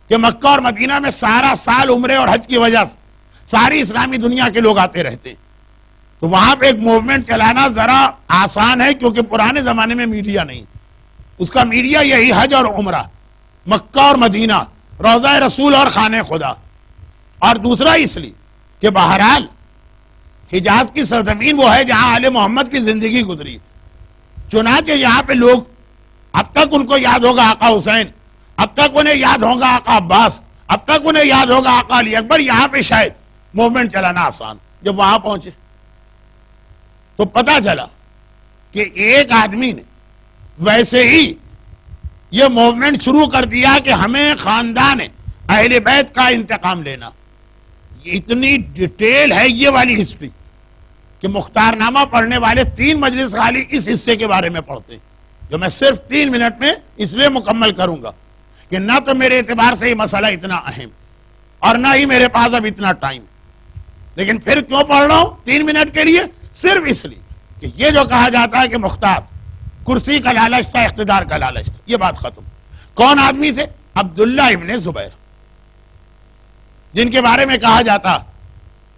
کہ مکہ اور مدینہ میں سارا سال عمرے اور حج کی وجہ سے ساری اسلامی دنیا کے لوگ آتے رہتے ہیں, تو وہاں پہ ایک موومنٹ چلانا ذرا آسان ہے, کیونکہ پرانے زمانے میں میڈیا نہیں. اس کا میڈیا یہی حج اور عمرہ, مکہ اور مدینہ, روضہ رسول اور خانہ خدا. اور دوسرا اس لیے کہ بہرحال حجاز کی سرزمین وہ ہے جہاں آل محمد کی زندگی گزری. چنانچہ یہاں پہ لوگ اب تک ان کو یاد ہوگا آقا حسین, اب تک انہیں یاد ہوگا آقا عباس, اب تک انہیں یاد ہوگا آقا علی اکبر. یہاں پہ شاید موومنٹ چلانا آسان. جب وہاں پہنچے تو پتا چلا کہ ایک آدمی نے ویسے ہی یہ موومنٹ شروع کر دیا کہ ہمیں خاندان اہل بیت کا انتقام لینا. اتنی ڈیٹیل ہے یہ والی ہسٹری کہ مختار نامہ پڑھنے والے 3 مجلس خالی اس حصے کے بارے میں پڑھتے ہیں, جو میں صرف 3 منٹ میں اس لیے مکمل کروں گا کہ نہ تو میرے اعتبار سے یہ مسئلہ اتنا اہم اور نہ ہی میرے پاس اب اتنا ٹائم. لیکن پھر کیوں پڑھ رہا ہوں 3 منٹ کے لیے؟ صرف اس لیے کہ یہ جو کہا جاتا ہے کہ مختار کرسی کا لالچ تھا, اقتدار کا لالچ تھا, یہ بات ختم. کون آدمی تھے؟ عبداللہ ابن زبیر, جن کے بارے میں کہا جاتا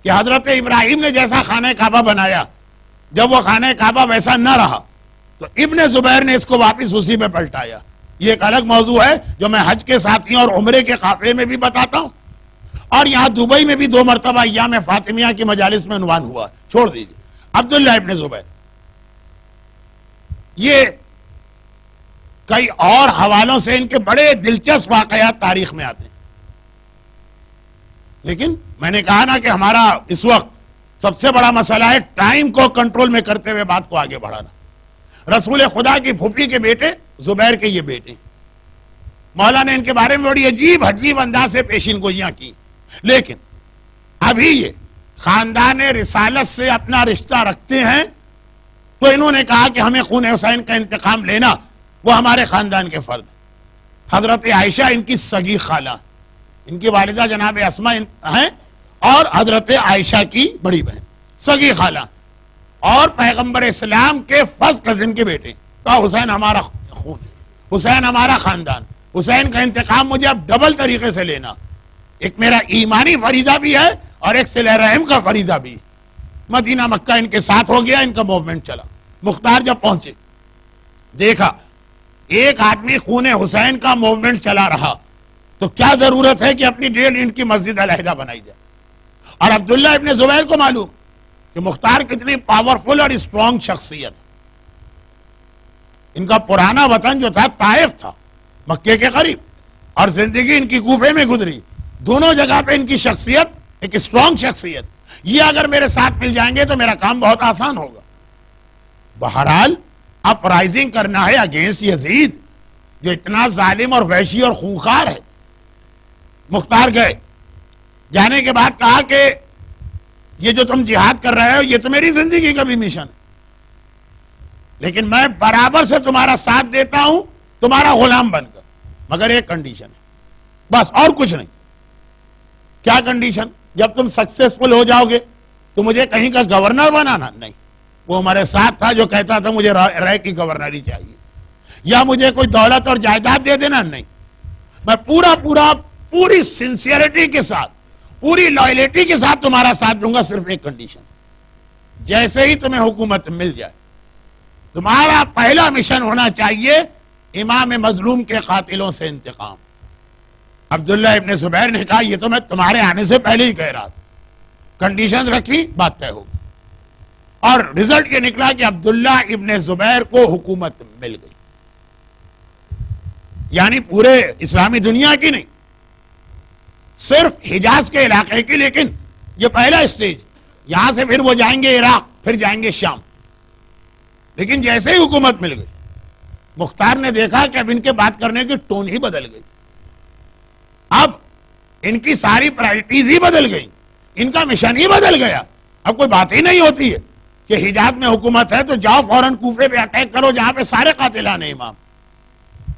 کہ حضرت ابراہیم نے جیسا خانہ کعبہ بنایا, جب وہ خانہ کعبہ ویسا نہ رہا تو ابن زبیر نے اس کو واپس اسی پہ پلٹایا. یہ ایک الگ موضوع ہے جو میں حج کے ساتھیوں اور عمرے کے قافلے میں بھی بتاتا ہوں, اور یہاں دبئی میں بھی 2 مرتبہ ایام فاطمیہ کی مجالس میں عنوان ہوا. چھوڑ دیجیے. عبداللہ ابن زبیر یہ کئی اور حوالوں سے ان کے بڑے دلچسپ واقعات تاریخ میں آتے ہیں, لیکن میں نے کہا نا کہ ہمارا اس وقت سب سے بڑا مسئلہ ہے ٹائم کو کنٹرول میں کرتے ہوئے بات کو آگے بڑھانا. رسول خدا کی پھوپھی کے بیٹے زبیر کے یہ بیٹے, مولا نے ان کے بارے میں بڑی عجیب عجیب انداز سے پیشین گوئیاں کی. لیکن ابھی یہ خاندان رسالت سے اپنا رشتہ رکھتے ہیں, تو انہوں نے کہا کہ ہمیں خون حسین کا انتقام لینا وہ ہمارے خاندان کے فرد. حضرت عائشہ ان کی سگی خالہ, ان کی والدہ جناب اسما ہیں, اور حضرت عائشہ کی بڑی بہن سگی خالہ, اور پیغمبر اسلام کے فرسٹ کزن کے بیٹے. کہا حسین ہمارا خون ہے, حسین ہمارا خاندان, حسین کا انتقام مجھے اب ڈبل طریقے سے لینا. ایک میرا ایمانی فریضہ بھی ہے اور ایک صلہ رحم کا فریضہ بھی. مدینہ مکہ ان کے ساتھ ہو گیا, ان کا موومنٹ چلا. مختار جب پہنچے دیکھا ایک آدمی خون حسین کا موومنٹ چلا رہا, تو کیا ضرورت ہے کہ اپنی 1.5 اینٹ کی مسجد علیحدہ بنائی جائے. اور عبداللہ ابن زبیر کو معلوم کہ مختار کتنی پاورفل اور اسٹرانگ شخصیت. ان کا پرانا وطن جو تھا طائف تھا, مکے کے قریب, اور زندگی ان کی کوفے میں گزری. دونوں جگہ پہ ان کی شخصیت ایک اسٹرانگ شخصیت. یہ اگر میرے ساتھ مل جائیں گے تو میرا کام بہت آسان ہوگا. بہرحال اپرائزنگ کرنا ہے اگینسٹ یزید جو اتنا ظالم اور وحشی اور خونخوار ہے. مختار گئے, جانے کے بعد کہا کہ یہ جو تم جہاد کر رہے ہو یہ تو میری زندگی کا بھی مشن ہے, لیکن میں برابر سے تمہارا ساتھ دیتا ہوں تمہارا غلام بن کر, مگر ایک کنڈیشن ہے. بس اور کچھ نہیں. کیا کنڈیشن؟ جب تم سکسیسفل ہو جاؤ گے تو مجھے کہیں کا گورنر بنانا نہیں. وہ ہمارے ساتھ تھا جو کہتا تھا مجھے رائے کی گورنری چاہیے، یا مجھے کوئی دولت اور جائیداد دے دینا نہیں. میں پوری سنسیئرٹی کے ساتھ، پوری لائلٹی کے ساتھ تمہارا ساتھ دوں گا، صرف ایک کنڈیشن. جیسے ہی تمہیں حکومت مل جائے تمہارا پہلا مشن ہونا چاہیے امام مظلوم کے قاتلوں سے انتقام. عبداللہ ابن زبیر نے کہا یہ تو میں تمہارے آنے سے پہلے ہی کہہ رہا تھا. کنڈیشنز رکھی، بات طے ہوگی. اور رزلٹ یہ نکلا کہ عبداللہ ابن زبیر کو حکومت مل گئی. یعنی پورے اسلامی دنیا کی نہیں، صرف حجاز کے علاقے کی. لیکن یہ پہلا اسٹیج، یہاں سے پھر وہ جائیں گے عراق، پھر جائیں گے شام. لیکن جیسے ہی حکومت مل گئی مختار نے دیکھا کہ اب ان کے بات کرنے کی ٹون ہی بدل گئی. اب ان کی ساری پرائرٹیز ہی بدل گئی، ان کا مشن ہی بدل گیا. اب کوئی بات ہی نہیں ہوتی ہے کہ حجاز میں حکومت ہے تو جاؤ فوراً کوفے پہ اٹیک کرو جہاں پہ سارے قاتلان امام.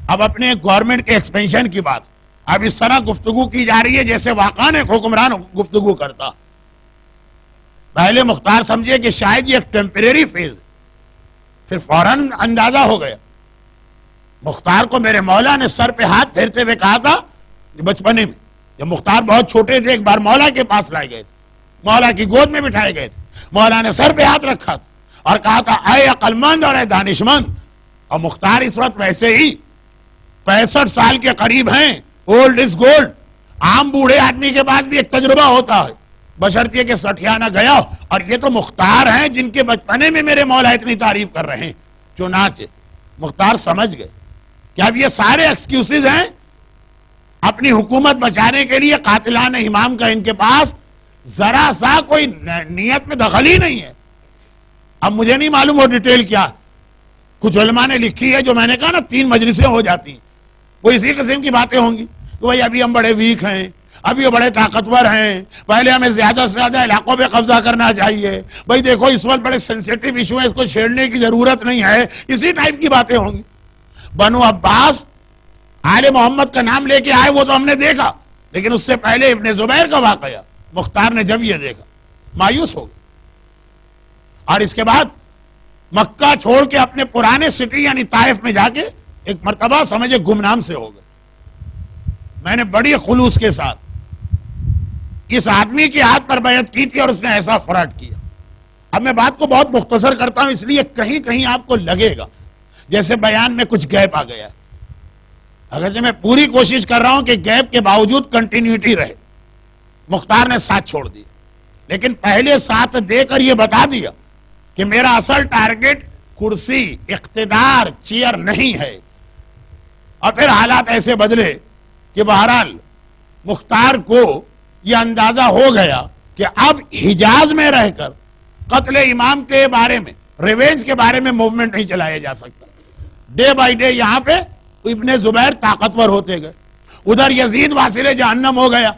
اب اپنے گورنمنٹ کے ایکسپینشن کی بات اب اس طرح گفتگو کی جا رہی ہے جیسے واقعاً ایک حکمران گفتگو کرتا. پہلے مختار سمجھے کہ شاید یہ ایک ٹیمپریری فیز، پھر فوراً اندازہ ہو گیا. مختار کو میرے مولا نے سر پہ ہاتھ پھیرتے ہوئے کہا تھا بچپنے میں، جب مختار بہت چھوٹے تھے، ایک بار مولا کے پاس لائے گئے تھے، مولا کی گود میں بٹھائے گئے تھے. مولا نے سر پہ ہاتھ رکھا تھا اور کہا تھا اے عقل مند اور اے دانشمند. اور مختار اس وقت ویسے ہی 65 سال کے قریب ہیں، اولڈ از گولڈ. عام بوڑھے آدمی کے پاس بھی ایک تجربہ ہوتا ہے، بشرطیہ کہ سٹھیانہ گیا. اور یہ تو مختار ہیں جن کے بچپنے میں میرے مولا اتنی تعریف کر رہے ہیں. چنانچہ مختار سمجھ گئے کہ اب یہ سارے ایکسکیوزز ہیں اپنی حکومت بچانے کے لیے. قاتلان امام کا ان کے پاس ذرا سا کوئی نیت میں دخل ہی نہیں ہے. اب مجھے نہیں معلوم وہ ڈیٹیل کیا، کچھ علماء نے لکھی ہے جو میں نے کہا نا 3 مجلسیں ہو جاتی ہیں، وہ اسی قسم کی باتیں ہوں گی کہ بھائی ابھی ہم بڑے ویک ہیں، ابھی وہ بڑے طاقتور ہیں، پہلے ہمیں زیادہ سے زیادہ علاقوں پہ قبضہ کرنا چاہیے. بھائی دیکھو اس وقت بڑے سینسیٹیو ایشو ہے، اس کو چھیڑنے کی ضرورت نہیں ہے. اسی ٹائپ کی باتیں ہوں گی. بنو عباس آل محمد کا نام لے کے آئے وہ تو ہم نے دیکھا، لیکن اس سے پہلے ابن زبیر کا واقعہ مختار نے جب یہ دیکھا مایوس ہو گیا. اور اس کے بعد مکہ چھوڑ کے اپنے پرانے سٹی یعنی طائف میں جا کے ایک مرتبہ سمجھے گمنام سے ہو گئے. میں نے بڑی خلوص کے ساتھ اس آدمی کے ہاتھ پر بیعت کی تھی اور اس نے ایسا فراڈ کیا. اب میں بات کو بہت مختصر کرتا ہوں اس لیے کہیں کہیں آپ کو لگے گا جیسے بیان میں کچھ گیپ آ گیا ہے، اگرچہ میں پوری کوشش کر رہا ہوں کہ گیپ کے باوجود کنٹینیوٹی رہے. مختار نے ساتھ چھوڑ دیا، لیکن پہلے ساتھ دے کر یہ بتا دیا کہ میرا اصل ٹارگٹ کرسی، اقتدار، چیئر نہیں ہے. اور پھر حالات ایسے بدلے کہ بہرحال مختار کو یہ اندازہ ہو گیا کہ اب حجاز میں رہ کر قتل امام کے بارے میں، ریونج کے بارے میں موومنٹ نہیں چلایا جا سکتا. ڈے بائی ڈے یہاں پہ ابن زبیر طاقتور ہوتے گئے، ادھر یزید واصل جہنم ہو گیا.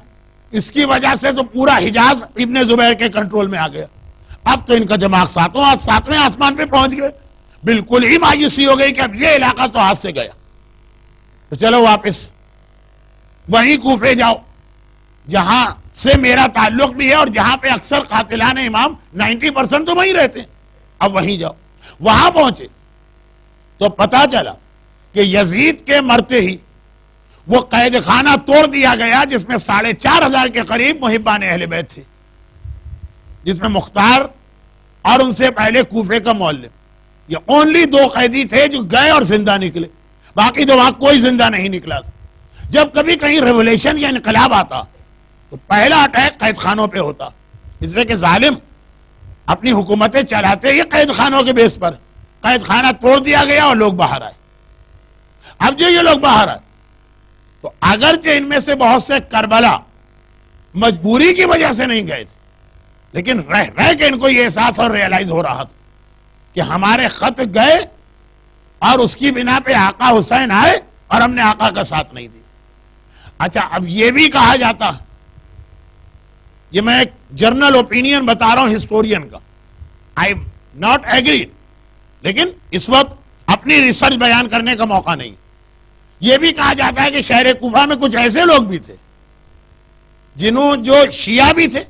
اس کی وجہ سے تو پورا حجاز ابن زبیر کے کنٹرول میں آ گیا. اب تو ان کا دماغ ساتویں آسمان پہ پہنچ گئے. بالکل ہی مایوسی ہو گئی کہ اب یہ علاقہ تو ہاتھ سے گیا، تو چلو واپس وہیں کوفے جاؤ جہاں سے میرا تعلق بھی ہے اور جہاں پہ اکثر قاتلان امام 90% تو وہیں رہتے ہیں. اب وہیں جاؤ. وہاں پہنچے تو پتا چلا کہ یزید کے مرتے ہی وہ قید خانہ توڑ دیا گیا جس میں 4,500 کے قریب محبان اہل بیت تھے، جس میں مختار اور ان سے پہلے کوفے کا معلم. یہ اونلی 2 قیدی تھے جو گئے اور زندہ نکلے، باقی تو وہاں کوئی زندہ نہیں نکلا. جب کبھی کہیں ریولیشن یا انقلاب آتا تو پہلا اٹیک قید خانوں پہ ہوتا، اس لیے کہ ظالم اپنی حکومتیں چلاتے ہی قید خانوں کے بیس پر. قید خانہ توڑ دیا گیا اور لوگ باہر آئے. اب جو یہ لوگ باہر آئے تو اگرچہ ان میں سے بہت سے کربلا مجبوری کی وجہ سے نہیں گئے تھے، لیکن رہ کے ان کو یہ احساس اور ریئلائز ہو رہا تھا کہ ہمارے خط گئے اور اس کی بنا پہ آقا حسین آئے اور ہم نے آقا کا ساتھ نہیں دیا. اچھا اب یہ بھی کہا جاتا، یہ میں ایک جرنل اوپینین بتا رہا ہوں ہسٹورین کا، آئی ایم ناٹ ایگریڈ، لیکن اس وقت اپنی ریسرچ بیان کرنے کا موقع نہیں. یہ بھی کہا جاتا ہے کہ شہر کوفہ میں کچھ ایسے لوگ بھی تھے جو شیعہ بھی تھے،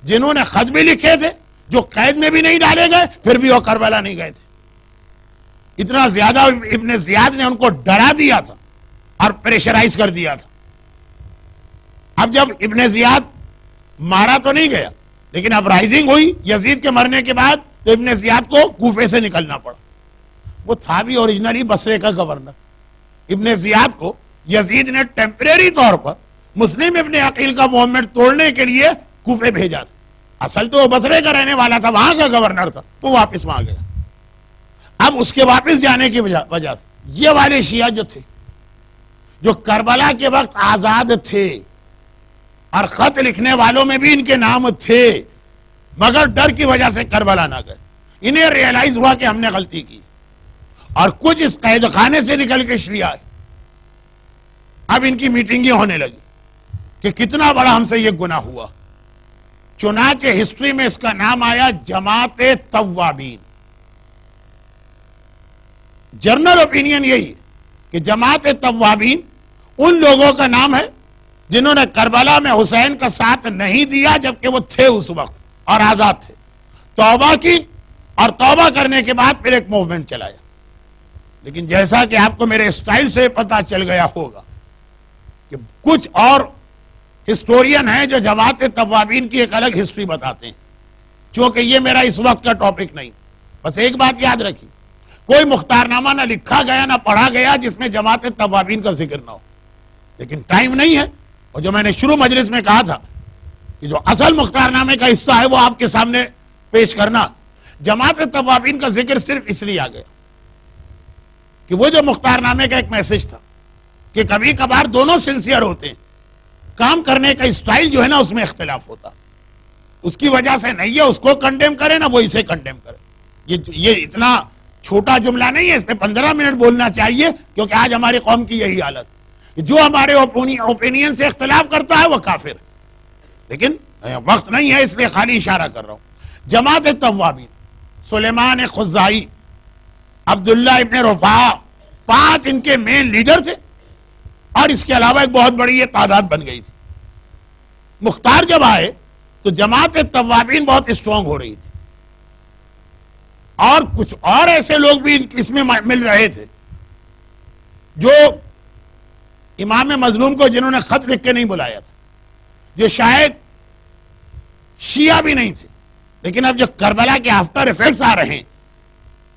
جنہوں نے خط بھی لکھے تھے، جو قید میں بھی نہیں ڈالے گئے، پھر بھی وہ کربلا نہیں گئے تھے۔ اتنا زیادہ ابن زیاد نے ان کو ڈرا دیا تھا اور پریشرائز کر دیا تھا۔ اب جب ابن زیاد مارا تو نہیں گیا، لیکن اب رائزنگ ہوئی یزید کے مرنے کے بعد، تو ابن زیاد کو کوفے سے نکلنا پڑا۔ وہ تھا بھی اوریجنلی بصرے کا گورنر۔ ابن زیاد کو یزید نے ٹیمپریری طور پر مسلم ابن عقیل کا موومنٹ توڑنے کے لیے کوفے بھیجا تھا۔ اصل تو وہ بصرے کا رہنے والا تھا، وہاں کا گورنر تھا، وہ واپس وہاں گیا۔ اب اس کے واپس جانے کی وجہ سے یہ والے شیعہ جو تھے، جو کربلا کے وقت آزاد تھے اور خط لکھنے والوں میں بھی ان کے نام تھے، مگر ڈر کی وجہ سے کربلا نہ گئے، انہیں ریئلائز ہوا کہ ہم نے غلطی کی، اور کچھ اس قید خانے سے نکل کے شیعہ آئے۔ اب ان کی میٹنگیں ہونے لگی کہ کتنا بڑا ہم سے یہ گناہ ہوا۔ چنانچہ ہسٹری میں اس کا نام آیا جماعت توابین۔ جرنل اوپینین یہی ہے کہ جماعت توابین ان لوگوں کا نام ہے جنہوں نے کربلا میں حسین کا ساتھ نہیں دیا جبکہ وہ تھے اس وقت اور آزاد تھے، توبہ کی، اور توبہ کرنے کے بعد پھر ایک موومنٹ چلایا۔ لیکن جیسا کہ آپ کو میرے اسٹائل سے پتا چل گیا ہوگا کہ کچھ اور ہسٹورین ہیں جو جماعت توابین کی ایک الگ ہسٹری بتاتے ہیں، چونکہ یہ میرا اس وقت کا ٹاپک نہیں۔ بس ایک بات یاد رکھی، کوئی مختار نامہ نہ لکھا گیا نہ پڑھا گیا جس میں جماعت توابین کا ذکر نہ ہو، لیکن ٹائم نہیں ہے۔ اور جو میں نے شروع مجلس میں کہا تھا کہ جو اصل مختار نامے کا حصہ ہے وہ آپ کے سامنے پیش کرنا، جماعت توابین کا ذکر صرف اس لیے آ گیا کہ وہ جو مختار نامے کا ایک میسج تھا کہ کبھی کبھار دونوں سنسیئر ہوتے ہیں، کام کرنے کا اسٹائل جو ہے نا اس میں اختلاف ہوتا، اس کی وجہ سے نہیں ہے اس کو کنڈیم کرے نہ وہ اسے کنڈیم کرے۔ یہ اتنا چھوٹا جملہ نہیں ہے، اس پہ 15 منٹ بولنا چاہیے، کیونکہ آج ہماری قوم کی یہی حالت، جو ہمارے اوپینین سے اختلاف کرتا ہے وہ کافر ہے۔ لیکن وقت نہیں ہے اس لیے خالی اشارہ کر رہا ہوں۔ جماعت توابین، سلیمان خزائی، عبداللہ ابن رفاع، 5 ان کے مین لیڈر تھے، اور اس کے علاوہ ایک بہت بڑی یہ تعداد بن گئی تھی۔ مختار جب آئے تو جماعت توابین بہت اسٹرانگ ہو رہی تھی، اور کچھ اور ایسے لوگ بھی اس میں مل رہے تھے جو امام مظلوم کو جنہوں نے خط لکھ کے نہیں بلایا تھا، جو شاید شیعہ بھی نہیں تھے، لیکن اب جو کربلا کے آفٹر ایفیکٹس آ رہے ہیں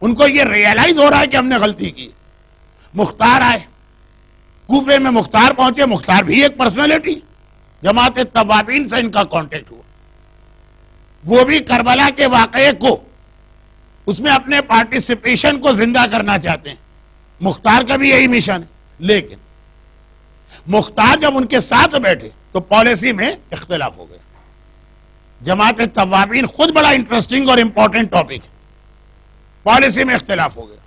ان کو یہ ریئلائز ہو رہا ہے کہ ہم نے غلطی کی۔ مختار آئے، کوفے میں مختار پہنچے، مختار بھی ایک پرسنالٹی، جماعت توابین سے ان کا کانٹیکٹ ہوا، وہ بھی کربلا کے واقعے کو، اس میں اپنے پارٹیسپیشن کو زندہ کرنا چاہتے ہیں۔ مختار کا بھی یہی مشن ہے، لیکن مختار جب ان کے ساتھ بیٹھے تو پالیسی میں اختلاف ہو گیا۔ جماعت توابین خود بڑا انٹرسٹنگ اور امپورٹنٹ ٹاپک ہے، پالیسی میں اختلاف ہو گیا۔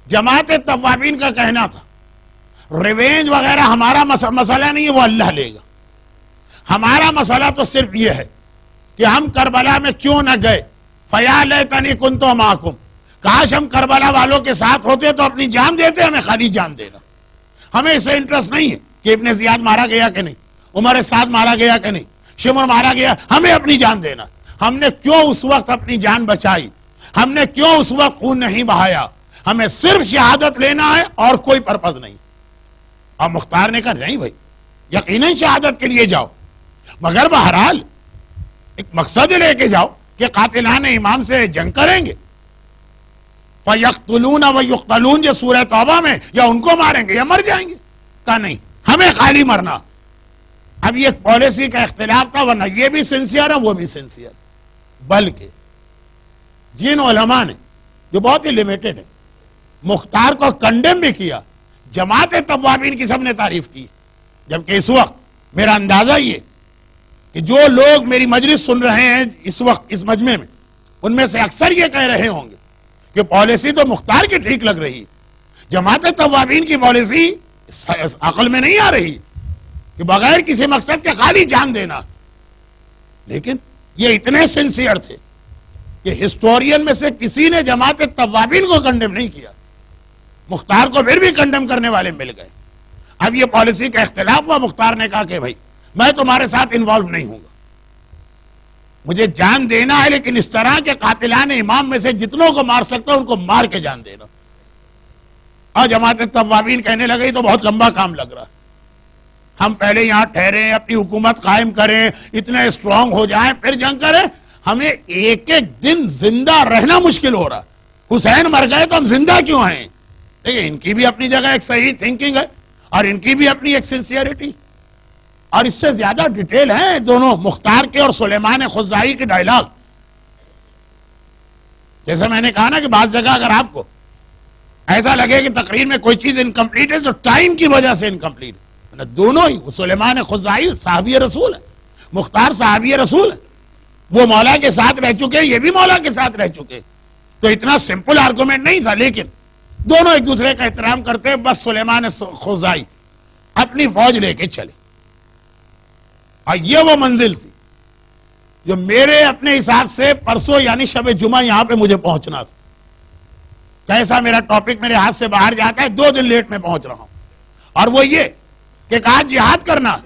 جماعت توابین کا کہنا تھا ریونج وغیرہ ہمارا مسئلہ نہیں ہے، وہ اللہ لے گا، ہمارا مسئلہ تو صرف یہ ہے کہ ہم کربلا میں کیوں نہ گئے، فَيَا لَيْتَنِي كُنْتُ مَعَكُمْ، کاش ہم کربلا والوں کے ساتھ ہوتے تو اپنی جان دیتے، ہمیں خالی جان دینا، ہمیں اس سے انٹرسٹ نہیں ہے کہ ابن زیاد مارا گیا کہ نہیں، عمر سعد مارا گیا کہ نہیں، شمر مارا گیا، ہمیں اپنی جان دینا۔ ہم نے کیوں اس وقت اپنی جان بچائی، ہم نے کیوں اس وقت خون نہیں بہایا، ہمیں صرف شہادت لینا ہے اور کوئی پرپز نہیں۔ اور مختار نے کہا نہیں بھائی، یقیناً شہادت کے لیے جاؤ، مگر بہرحال ایک مقصد لے کے جاؤ کہ قاتلان امام سے جنگ کریں گے، فَيَقْتُلُونَ وَيُقْتَلُونَ جو سورہ توبہ میں، یا ان کو ماریں گے یا مر جائیں گے۔ کہا نہیں، ہمیں خالی مرنا۔ اب یہ پالیسی کا اختلاف تھا، ورنہ یہ بھی سنسیئر ہے وہ بھی سنسیئر، بلکہ جن علماء نے جو بہت ہی لیمیٹڈ ہے مختار کو کنڈیم بھی کیا، جماعت توابین کی سب نے تعریف کی، جبکہ اس وقت میرا اندازہ یہ کہ جو لوگ میری مجلس سن رہے ہیں اس وقت اس مجمع میں، ان میں سے اکثر یہ کہہ رہے ہوں گے کہ پالیسی تو مختار کی ٹھیک لگ رہی ہے، جماعت توابین کی پالیسی عقل میں نہیں آ رہی کہ بغیر کسی مقصد کے خالی جان دینا۔ لیکن یہ اتنے سنسیئر تھے کہ ہسٹورین میں سے کسی نے جماعت توابین کو کنڈیم نہیں کیا، مختار کو پھر بھی کنڈم کرنے والے مل گئے. اب یہ پالیسی کا اختلاف ہوا. مختار نے کہا کہ بھائی میں تمہارے ساتھ انوالو نہیں ہوں گا, مجھے جان دینا ہے لیکن اس طرح کے قاتلان امام میں سے جتنوں کو مار سکتا ہوں ان کو مار کے جان دینا. اور جماعت توابین کہنے لگے تو بہت لمبا کام لگ رہا, ہم پہلے یہاں ٹھہریں, اپنی حکومت قائم کریں, اتنے اسٹرانگ ہو جائیں, پھر جنگ کریں. ہمیں ایک ایک دن زندہ رہنا مشکل ہو رہا. حسین مر گئے تو ہم زندہ کیوں ہیں؟ دیکھیں ان کی بھی اپنی جگہ ایک صحیح تھنکنگ ہے اور ان کی بھی اپنی ایک سنسیئرٹی, اور اس سے زیادہ ڈیٹیل ہیں دونوں مختار کے اور سلیمان خزائی کے ڈائلاگ. جیسے میں نے کہا نا کہ بعض جگہ اگر آپ کو ایسا لگے کہ تقریر میں کوئی چیز انکمپلیٹ ہے تو ٹائم کی وجہ سے انکمپلیٹ ہے. دونوں ہی, سلیمان خزائی صحابی رسول ہے, مختار صحابی رسول ہے, وہ مولا کے ساتھ رہ چکے, یہ بھی مولا کے ساتھ رہ چکے. تو اتنا سمپل آرگومنٹ نہیں تھا, لیکن دونوں ایک دوسرے کا احترام کرتے. بس سلیمان خزائی اپنی فوج لے کے چلے, اور یہ وہ منزل تھی جو میرے اپنے حساب سے پرسوں یعنی شب جمعہ یہاں پہ مجھے پہنچنا تھا. کیسا میرا ٹاپک میرے ہاتھ سے باہر جاتا ہے, 2 دن لیٹ میں پہنچ رہا ہوں. اور وہ یہ کہ کہا جہاد کرنا,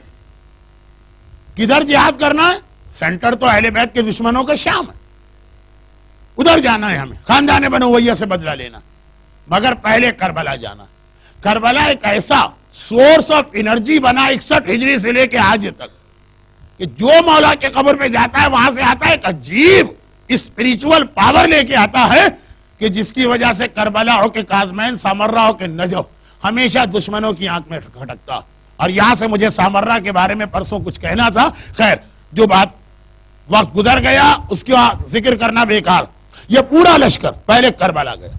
کدھر جہاد کرنا ہے؟ سینٹر تو اہل بیت کے دشمنوں کا شام ہے, ادھر جانا ہے ہمیں, خاندان بنو امیہ سے بدلہ لینا. مگر پہلے کربلا جانا. کربلا ایک ایسا سورس آف انرجی بنا 61 ہجری سے لے کے آج تک کہ جو مولا کے قبر پہ جاتا ہے وہاں سے آتا ہے ایک عجیب اسپریچول پاور لے کے آتا ہے کہ جس کی وجہ سے کربلا ہو کے کاظمین, سامرہ ہو کے نجف ہمیشہ دشمنوں کی آنکھ میں کھٹکتا. اور یہاں سے مجھے سامرہ کے بارے میں پرسوں کچھ کہنا تھا, خیر جو بات وقت گزر گیا اس کا ذکر کرنا بیکار. یہ پورا لشکر پہلے کربلا گیا.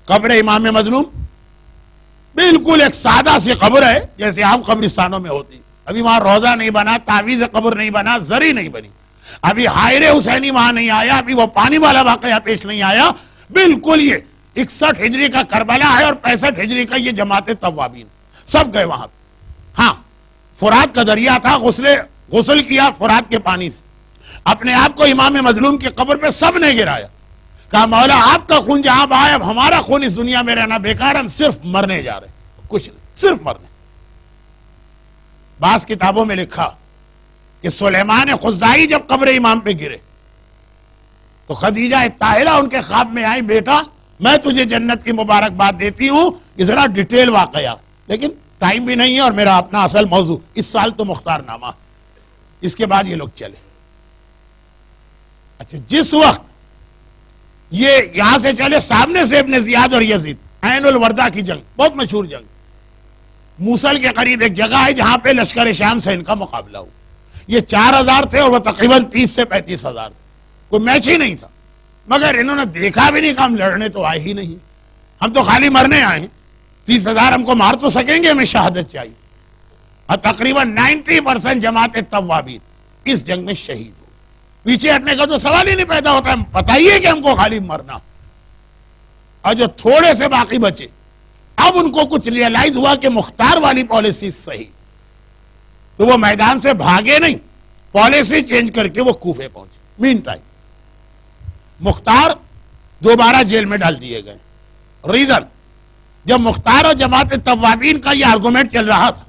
قبر امام مظلوم بالکل ایک سادہ سی قبر ہے جیسے عام قبرستانوں میں ہوتی. ابھی وہاں روزہ نہیں بنا, تعویذ قبر نہیں بنا, زری نہیں بنی, ابھی حائر حسینی وہاں نہیں آیا, ابھی وہ پانی والا واقعہ پیش نہیں آیا. بالکل یہ 61 ہجری کا کربلا ہے اور 65 ہجری کا یہ جماعت توابین, سب گئے وہاں. ہاں فرات کا دریا تھا, غسل کیا فرات کے پانی سے, اپنے آپ کو امام مظلوم کی قبر پہ سب نے گرایا. کہا مولا آپ کا خون جہاں بہا, اب ہمارا خون اس دنیا میں رہنا بیکار, ہم صرف مرنے جا رہے ہیں, کچھ نہیں, صرف مرنے. بعض کتابوں میں لکھا کہ سلیمان خزائی جب قبر امام پہ گرے تو خدیجہ طاہرہ ان کے خواب میں آئی, بیٹا میں تجھے جنت کی مبارکباد دیتی ہوں. یہ ذرا ڈیٹیل واقعہ, لیکن ٹائم بھی نہیں ہے اور میرا اپنا اصل موضوع اس سال تو مختار نامہ. اس کے بعد یہ لوگ چلے. اچھا جس وقت یہ یہاں سے چلے, سامنے سے ابن زیاد اور یزید, عین الوردہ کی جنگ, بہت مشہور جنگ, موصل کے قریب ایک جگہ ہے جہاں پہ لشکر شام سے ان کا مقابلہ ہوا. یہ 4000 تھے اور وہ تقریباً 30 سے 35,000 تھے, کوئی میچ ہی نہیں تھا. مگر انہوں نے دیکھا بھی نہیں کہ ہم لڑنے تو آئے ہی نہیں, ہم تو خالی مرنے آئے ہیں, 30,000 ہم کو مار تو سکیں گے, ہمیں شہادت چاہیے. اور تقریباً 90% جماعت توابین اس جنگ میں شہید ہو. پیچھے ہٹنے کا تو سوال ہی نہیں پیدا ہوتا ہے, بتائیے کہ ہم کو خالی مرنا. اور جو تھوڑے سے باقی بچے, اب ان کو کچھ ریئلائز ہوا کہ مختار والی پالیسی صحیح, تو وہ میدان سے بھاگے نہیں, پالیسی چینج کر کے وہ کوفے پہنچے. مین ٹائم مختار دوبارہ جیل میں ڈال دیے گئے. ریزن, جب مختار اور جماعت توابین کا یہ آرگومنٹ چل رہا تھا,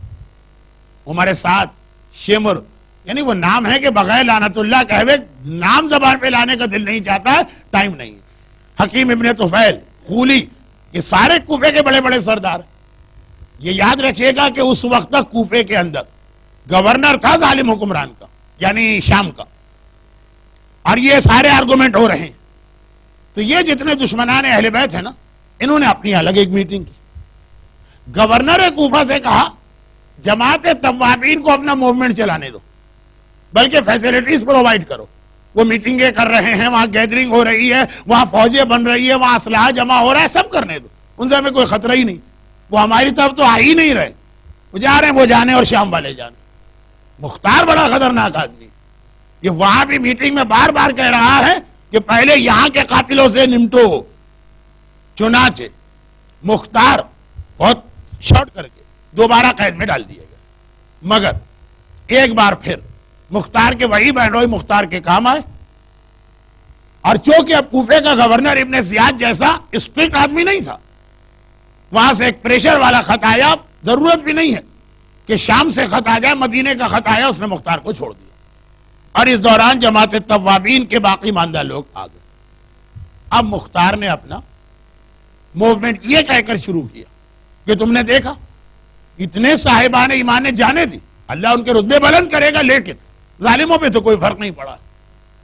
عمر سعد, شمر, یعنی وہ نام ہے کہ بغیر لعنت اللہ کہے ہوئے نام زبان پہ لانے کا دل نہیں چاہتا ہے, ٹائم نہیں. حکیم ابن طفیل, خولی, یہ سارے کوفے کے بڑے بڑے سردار. یہ یاد رکھیے گا کہ اس وقت تک کوفے کے اندر گورنر تھا ظالم حکمران کا, یعنی شام کا, اور یہ سارے آرگومنٹ ہو رہے ہیں. تو یہ جتنے دشمنان اہل بیت ہیں نا, انہوں نے اپنی الگ ایک میٹنگ کی. گورنر کوفہ سے کہا جماعت توابین کو اپنا موومنٹ چلانے دو, بلکہ فیسلٹیز پرووائڈ کرو. وہ میٹنگیں کر رہے ہیں, وہاں گیدرنگ ہو رہی ہے, وہاں فوجیں بن رہی ہے, وہاں اسلحہ جمع ہو رہا ہے, سب کرنے دو, ان سے ہمیں کوئی خطرہ ہی نہیں. وہ ہماری طرف تو آ ہی نہیں رہے, وہ جا رہے ہیں, وہ جانے اور شام والے جانے. مختار بڑا خطرناک آدمی, یہ وہاں بھی میٹنگ میں بار بار کہہ رہا ہے کہ پہلے یہاں کے قاتلوں سے نمٹو. چنانچہ مختار بہت شارٹ کر کے دوبارہ قید میں ڈال دیے گئے. مگر ایک بار پھر مختار کے وہی بہنوئی مختار کے کام آئے, اور چونکہ اب کوفے کا گورنر ابن زیاد جیسا اسٹرکٹ آدمی نہیں تھا, وہاں سے ایک پریشر والا خط آیا، ضرورت بھی نہیں ہے کہ شام سے خط آ جائے، مدینے کا خط آیا، اس نے مختار کو چھوڑ دیا۔ اور اس دوران جماعت توابین کے باقی ماندہ لوگ آ گئے۔ اب مختار نے اپنا موومنٹ یہ کہہ کر شروع کیا کہ تم نے دیکھا اتنے صاحبان ایمان نے جانے دی، اللہ ان کے رتبے بلند کرے گا، لیکن ظالموں پہ تو کوئی فرق نہیں پڑا۔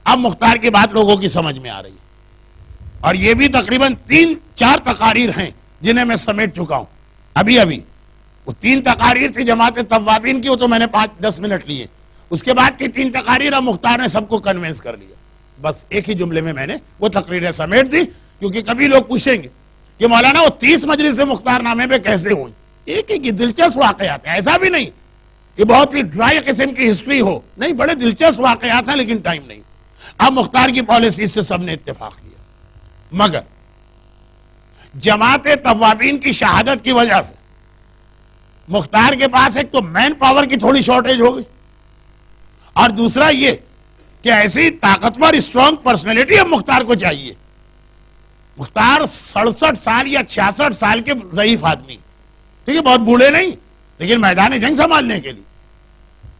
اب مختار کی بات لوگوں کی سمجھ میں آ رہی ہے، اور یہ بھی تقریباً 3-4 تقاریر ہیں جنہیں میں سمیٹ چکا ہوں ابھی۔ وہ 3 تقاریر تھی جماعت توابین کی، وہ تو میں نے 5-10 منٹ لیے۔ اس کے بعد کی 3 تقاریر اب مختار نے سب کو کنونس کر لیا۔ بس ایک ہی جملے میں نے وہ تقریریں سمیٹ دی، کیونکہ کبھی لوگ پوچھیں گے کہ مولانا وہ 30 مجلس مختار نامے پہ کیسے ہوئی؟ ایک ایک دلچسپ واقعات ہیں، ایسا بھی نہیں کہ بہت ہی ڈرائی قسم کی ہسٹری ہو، نہیں، بڑے دلچسپ واقعات ہیں، لیکن ٹائم نہیں۔ اب مختار کی پالیسی سے سب نے اتفاق کیا، مگر جماعت توابین کی شہادت کی وجہ سے مختار کے پاس ایک تو مین پاور کی تھوڑی شارٹیج ہو گئی، اور دوسرا یہ کہ ایسی طاقتور اسٹرانگ پرسنالٹی اب مختار کو چاہیے۔ مختار 67 سال یا 66 سال کے ضعیف آدمی، ٹھیک ہے، بہت بوڑھے نہیں، لیکن میدان جنگ سنبھالنے کے لیے،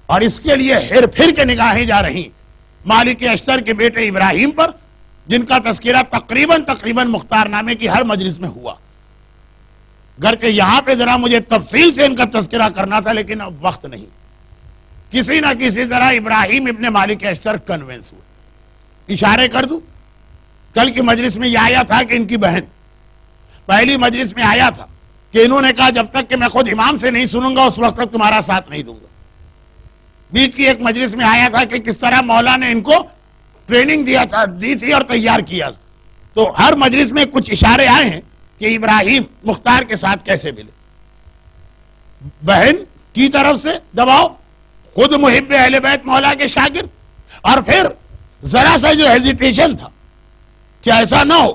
اور اس کے لیے ہیر پھر کے نگاہیں جا رہی مالک اشتر کے بیٹے ابراہیم پر، جن کا تذکرہ تقریباً مختار نامے کی ہر مجلس میں ہوا۔ گھر کے یہاں پہ ذرا مجھے تفصیل سے ان کا تذکرہ کرنا تھا، لیکن اب وقت نہیں۔ کسی نہ کسی طرح ابراہیم ابن مالک اشتر کنونس ہوئے۔ اشارے کر دوں، کل کی مجلس میں یہ آیا تھا کہ ان کی بہن، پہلی مجلس میں آیا تھا کہ انہوں نے کہا جب تک کہ میں خود امام سے نہیں سنوں گا اس وقت تک تمہارا ساتھ نہیں دوں گا۔ بیچ کی ایک مجلس میں آیا تھا کہ کس طرح مولا نے ان کو ٹریننگ دی تھی اور تیار کیا۔ تو ہر مجلس میں کچھ اشارے آئے ہیں کہ ابراہیم مختار کے ساتھ کیسے ملے۔ بہن کی طرف سے دباؤ، خود محب اہل بیت مولا کے شاگرد، اور پھر ذرا سا جو ہیزیٹیشن تھا کہ ایسا نہ ہو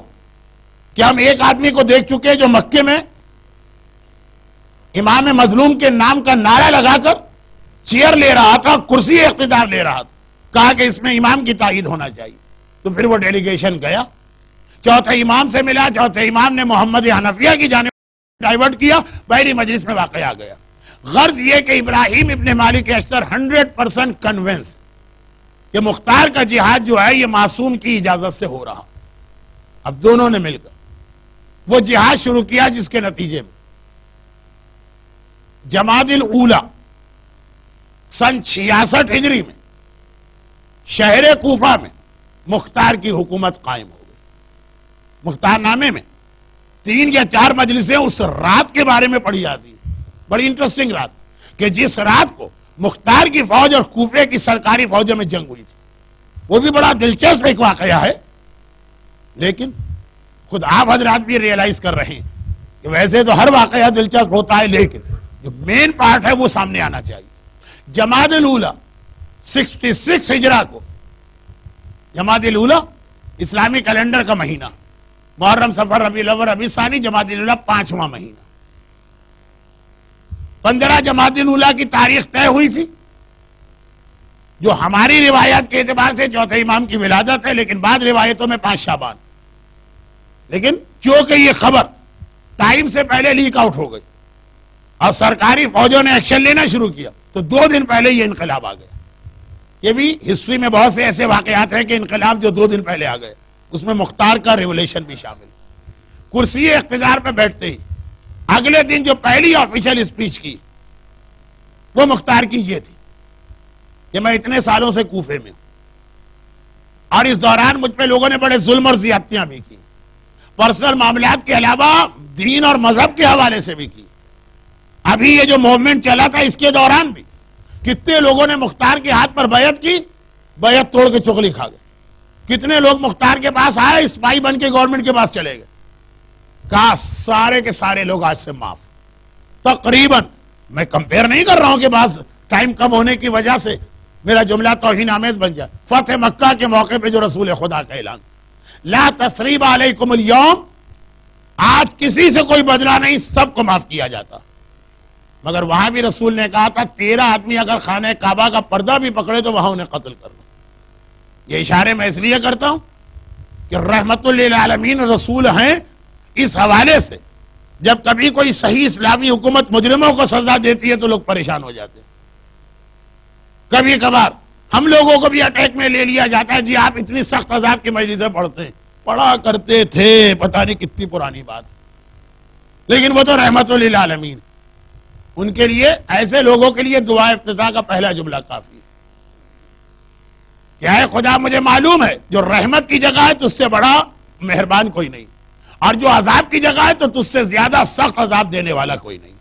کہ ہم ایک آدمی کو دیکھ چکے جو مکے میں امام مظلوم کے نام کا نعرہ لگا کر چیئر لے رہا تھا، کرسی اقتدار لے رہا تھا، کہا کہ اس میں امام کی تائید ہونا چاہیے۔ تو پھر وہ ڈیلیگیشن گیا، چوتھے امام سے ملا، چوتھے امام نے محمد حنفیہ کی جانب ڈائیورٹ کیا، بحری مجلس میں واقع آ گیا۔ غرض یہ کہ ابراہیم ابن مالک اشتر 100% کنونس کہ مختار کا جہاد جو ہے یہ معصوم کی اجازت سے ہو رہا۔ اب دونوں نے مل کر وہ جہاد شروع کیا، جس کے نتیجے میں جمادی الاولی سن 66 ہجری میں شہر کوفہ میں مختار کی حکومت قائم ہو گئی۔ مختار نامے میں 3 یا 4 مجلسیں اس رات کے بارے میں پڑھی جاتی ہیں، بڑی انٹرسٹنگ رات، کہ جس رات کو مختار کی فوج اور کوفے کی سرکاری فوجوں میں جنگ ہوئی تھی۔ وہ بھی بڑا دلچسپ ایک واقعہ ہے، لیکن خود آپ حضرات بھی ریئلائز کر رہے ہیں کہ ویسے تو ہر واقعہ دلچسپ ہوتا ہے، لیکن جو مین پارٹ ہے وہ سامنے آنا چاہیے۔ جمادی الاولی 66 ہجرہ کو، جمادی الاولی اسلامی کیلنڈر کا مہینہ، محرم صفر ربیع الاول ربیع ثانی، جمادی الاولی 5واں مہینہ۔ 15 جمادی الاولی کی تاریخ طے ہوئی تھی، جو ہماری روایت کے اعتبار سے چوتھے امام کی ولادت ہے، لیکن بعض روایتوں میں 5 شعبان۔ لیکن چونکہ یہ خبر ٹائم سے پہلے لیک آؤٹ ہو گئی اور سرکاری فوجوں نے ایکشن لینا شروع کیا، تو 2 دن پہلے یہ انقلاب آ گیا۔ یہ بھی ہسٹری میں بہت سے ایسے واقعات ہیں کہ انقلاب جو 2 دن پہلے آ گئے، اس میں مختار کا ریولیشن بھی شامل۔ کرسی اقتدار پہ بیٹھتے ہی اگلے دن جو پہلی آفیشل اسپیچ کی وہ مختار کی یہ تھی کہ میں اتنے سالوں سے کوفے میں ہوں، اور اس دوران مجھ پہ لوگوں نے بڑے ظلم اور زیادتیاں بھی کی، پرسنل معاملات کے علاوہ دین اور مذہب کے حوالے سے بھی کی۔ ابھی یہ جو موومنٹ چلا تھا اس کے دوران بھی کتنے لوگوں نے مختار کے ہاتھ پر بیعت کی، بیعت توڑ کے چغلی کھا گئے۔ کتنے لوگ مختار کے پاس آئے، اسپائی بن کے گورنمنٹ کے پاس چلے گئے، کہا سارے کے سارے لوگ آج سے معاف۔ تقریباً میں کمپیئر نہیں کر رہا ہوں کہ بعض ٹائم کم ہونے کی وجہ سے میرا جملہ توہین آمیز بن جائے۔ فتح مکہ کے موقع پہ جو رسول خدا کا اعلان، لا تثریب علیکم اليوم، آج کسی سے کوئی بدلہ نہیں، سب کو معاف کیا جاتا۔ مگر وہاں بھی رسول نے کہا تھا 13 آدمی اگر خانہ کعبہ کا پردہ بھی پکڑے تو وہاں انہیں قتل کرنا۔ یہ اشارے میں اس لیے کرتا ہوں کہ رحمت للعالمین رسول ہیں، اس حوالے سے جب کبھی کوئی صحیح اسلامی حکومت مجرموں کو سزا دیتی ہے تو لوگ پریشان ہو جاتے ہیں. کبھی کبھار ہم لوگوں کو بھی اٹیک میں لے لیا جاتا ہے, جی آپ اتنی سخت عذاب کی مجلسیں پڑھتے ہیں. پڑھا کرتے تھے, پتہ نہیں کتنی پرانی بات, لیکن وہ تو رحمت للعالمین. ان کے لیے, ایسے لوگوں کے لیے دعا افتتاح کا پہلا جملہ کافی ہے. کیا ہے, خدا مجھے معلوم ہے جو رحمت کی جگہ ہے تو اس سے بڑا مہربان کوئی نہیں, اور جو عذاب کی جگہ ہے تو تجھ سے زیادہ سخت عذاب دینے والا کوئی نہیں.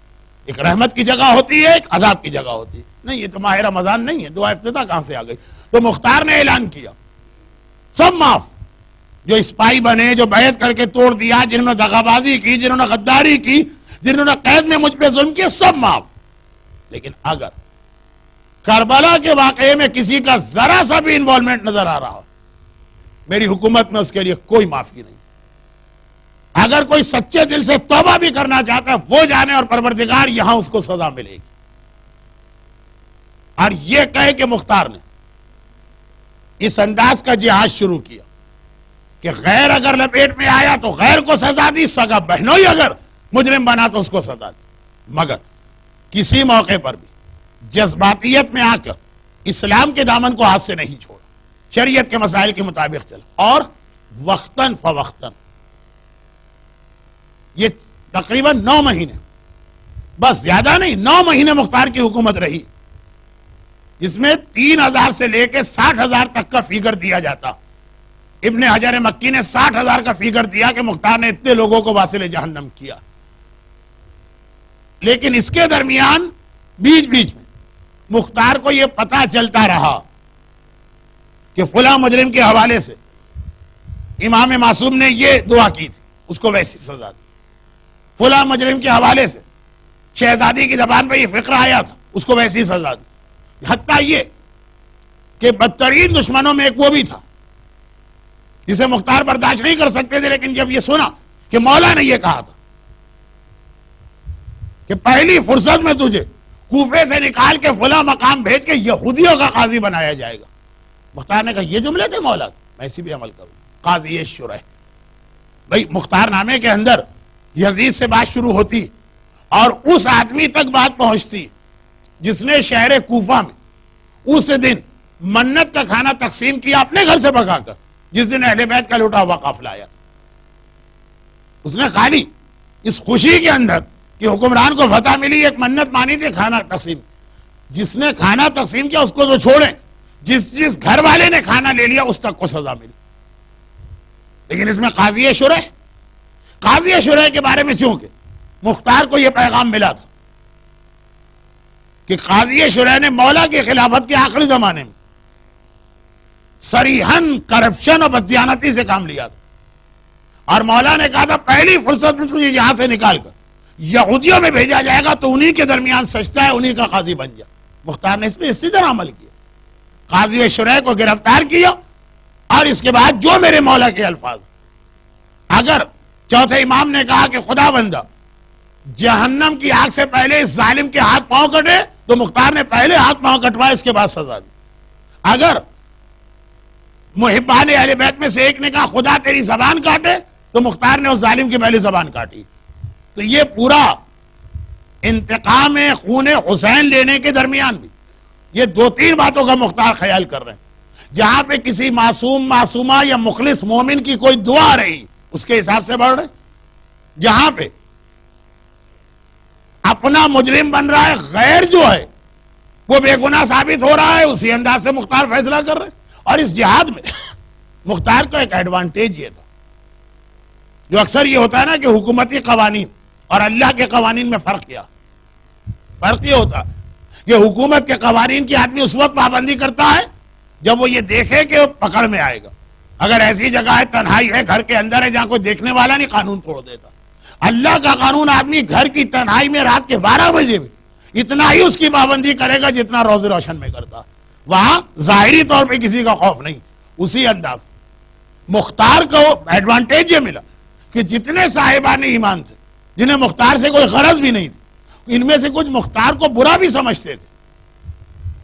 ایک رحمت کی جگہ ہوتی ہے, ایک عذاب کی جگہ ہوتی ہے. نہیں, یہ تو ماہ رمضان نہیں ہے, دعا افتتاح کہاں سے آ گئی؟ تو مختار نے اعلان کیا سب معاف. جو اسپائی بنے, جو بیعت کر کے توڑ دیا, جنہوں نے دغابازی کی, جنہوں نے غداری کی, جنہوں نے قید میں مجھ پہ ظلم کیا, سب معاف. لیکن اگر کربلا کے واقعے میں کسی کا ذرا سا بھی انوالومنٹ نظر آ رہا ہو, میری حکومت میں اس کے لیے کوئی معافی نہیں. اگر کوئی سچے دل سے توبہ بھی کرنا چاہتا ہے وہ جانے, اور پروردگار یہاں اس کو سزا ملے گی. اور یہ کہے کہ مختار نے اس انداز کا جہاد شروع کیا کہ غیر اگر لپیٹ میں آیا تو غیر کو سزا دی, سگا بہنوں ہی اگر مجرم بنا تو اس کو سزا دی. مگر کسی موقع پر بھی جذباتیت میں آ کر اسلام کے دامن کو ہاتھ سے نہیں چھوڑا, شریعت کے مسائل کے مطابق چلا. اور وقتاً فوقتاً, یہ تقریباً 9 مہینے, بس زیادہ نہیں, 9 مہینے مختار کی حکومت رہی, جس میں 3,000 سے لے کے 60,000 تک کا فیگر دیا جاتا. ابن حجر مکی نے 60,000 کا فیگر دیا کہ مختار نے اتنے لوگوں کو واصل جہنم کیا. لیکن اس کے درمیان بیچ بیچ میں مختار کو یہ پتا چلتا رہا کہ فلاں مجرم کے حوالے سے امام معصوم نے یہ دعا کی تھی, اس کو ویسی سزا دی. فلاں مجرم کے حوالے سے شہزادی کی زبان پہ یہ فقرہ آیا تھا, اس کو ویسی سزا دی. حتیٰ یہ کہ بدترین دشمنوں میں ایک وہ بھی تھا جسے مختار برداشت نہیں کر سکتے تھے, لیکن جب یہ سنا کہ مولا نے یہ کہا تھا کہ پہلی فرصت میں تجھے کوفے سے نکال کے فلاں مقام بھیج کے یہودیوں کا قاضی بنایا جائے گا, مختار نے کہا یہ جملے تھے مولا, میں اسی بھی عمل کروں. قاضی شرح, بھئی مختار نامے کے اندر یزید سے بات شروع ہوتی اور اس آدمی تک بات پہنچتی جس نے شہر کوفہ میں اس دن منت کا کھانا تقسیم کیا اپنے گھر سے بھگا کر, جس دن اہل بیت کا لوٹا ہوا قافلہ آیا. اس نے خالی اس خوشی کے اندر کہ حکمران کو فتح ملی ایک منت مانی تھی کھانا تقسیم. جس نے کھانا تقسیم کیا اس کو تو چھوڑیں, جس گھر والے نے کھانا لے لیا اس تک کو سزا ملی. لیکن اس میں قاضی شرح کے بارے میں چونکہ مختار کو یہ پیغام ملا تھا کہ قاضی شرح نے مولا کی خلافت کے آخری زمانے میں صریحاً کرپشن اور بددیانتی سے کام لیا تھا, اور مولا نے کہا تھا پہلی فرصت میں تجھے یہاں سے نکال کر یہودیوں میں بھیجا جائے گا تو انہی کے درمیان سجدہ ہے, انہی کا قاضی بن جا. مختار نے اس پہ اسی طرح عمل کیا, قاضی شرح کو گرفتار کیا, اور اس کے بعد جو میرے مولا کے الفاظ, اگر چوتھے امام نے کہا کہ خدا بندہ جہنم کی آگ سے پہلے اس ظالم کے ہاتھ پاؤں کٹے تو مختار نے پہلے ہاتھ پاؤں کٹوائے, اس کے بعد سزا دی. اگر محبان اہل بیت میں سے ایک نے کہا خدا تیری زبان کاٹے تو مختار نے اس ظالم کی پہلے زبان کاٹی. تو یہ پورا انتقام خون حسین لینے کے درمیان بھی یہ 2-3 باتوں کا مختار خیال کر رہے ہیں. جہاں پہ کسی معصوم, معصومہ یا مخلص مومن کی کوئی دعا رہی اس کے حساب سے بڑھ رہے, جہاں پہ اپنا مجرم بن رہا ہے, غیر جو ہے وہ بے گناہ ثابت ہو رہا ہے, اسی انداز سے مختار فیصلہ کر رہے. اور اس جہاد میں مختار کا ایک ایڈوانٹیج یہ تھا, جو اکثر یہ ہوتا ہے نا کہ حکومتی قوانین اور اللہ کے قوانین میں فرق یہ ہوتا کہ حکومت کے قوانین کی آدمی اس وقت پابندی کرتا ہے جب وہ یہ دیکھے کہ وہ پکڑ میں آئے گا. اگر ایسی جگہ ہے, تنہائی ہے, گھر کے اندر ہے جہاں کوئی دیکھنے والا نہیں, قانون توڑ دیتا. اللہ کا قانون آدمی گھر کی تنہائی میں رات کے 12 بجے بھی اتنا ہی اس کی پابندی کرے گا جتنا روز روشن میں کرتا. وہاں ظاہری طور پہ کسی کا خوف نہیں. اسی انداز مختار کو ایڈوانٹیج یہ ملا کہ جتنے صاحبان ایمان تھے جنہیں مختار سے کوئی غرض بھی نہیں تھی, ان میں سے کچھ مختار کو برا بھی سمجھتے تھے.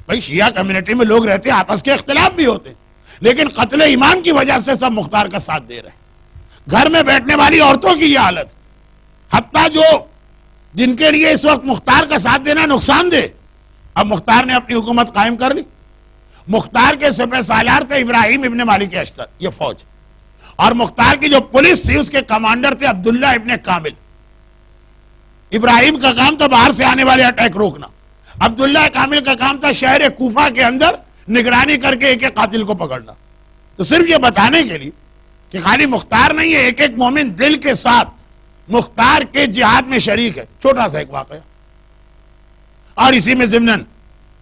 بھائی شیعہ کمیونٹی میں لوگ رہتے ہیں, آپس کے اختلاف بھی ہوتے ہیں, لیکن قتل ایمان کی وجہ سے سب مختار کا ساتھ دے رہے ہیں. گھر میں بیٹھنے والی عورتوں کی یہ حالت, حتیٰ جو جن کے لیے اس وقت مختار کا ساتھ دینا نقصان دہ، اب مختار نے اپنی حکومت قائم کر لی. مختار کے سپہ سالار تھے ابراہیم ابن مالک اشتر، یہ فوج، اور مختار کی جو پولیس تھی اس کے کمانڈر تھے عبداللہ ابن کامل. ابراہیم کا کام تھا باہر سے آنے والے اٹیک روکنا، عبداللہ کامل کا کام تھا شہر کوفہ کے اندر نگرانی کر کے ایک ایک قاتل کو پکڑنا. تو صرف یہ بتانے کے لیے کہ خالی مختار نہیں ہے، ایک ایک مومن دل کے ساتھ مختار کے جہاد میں شریک ہے. چھوٹا سا ایک واقعہ، اور اسی میں ضمناً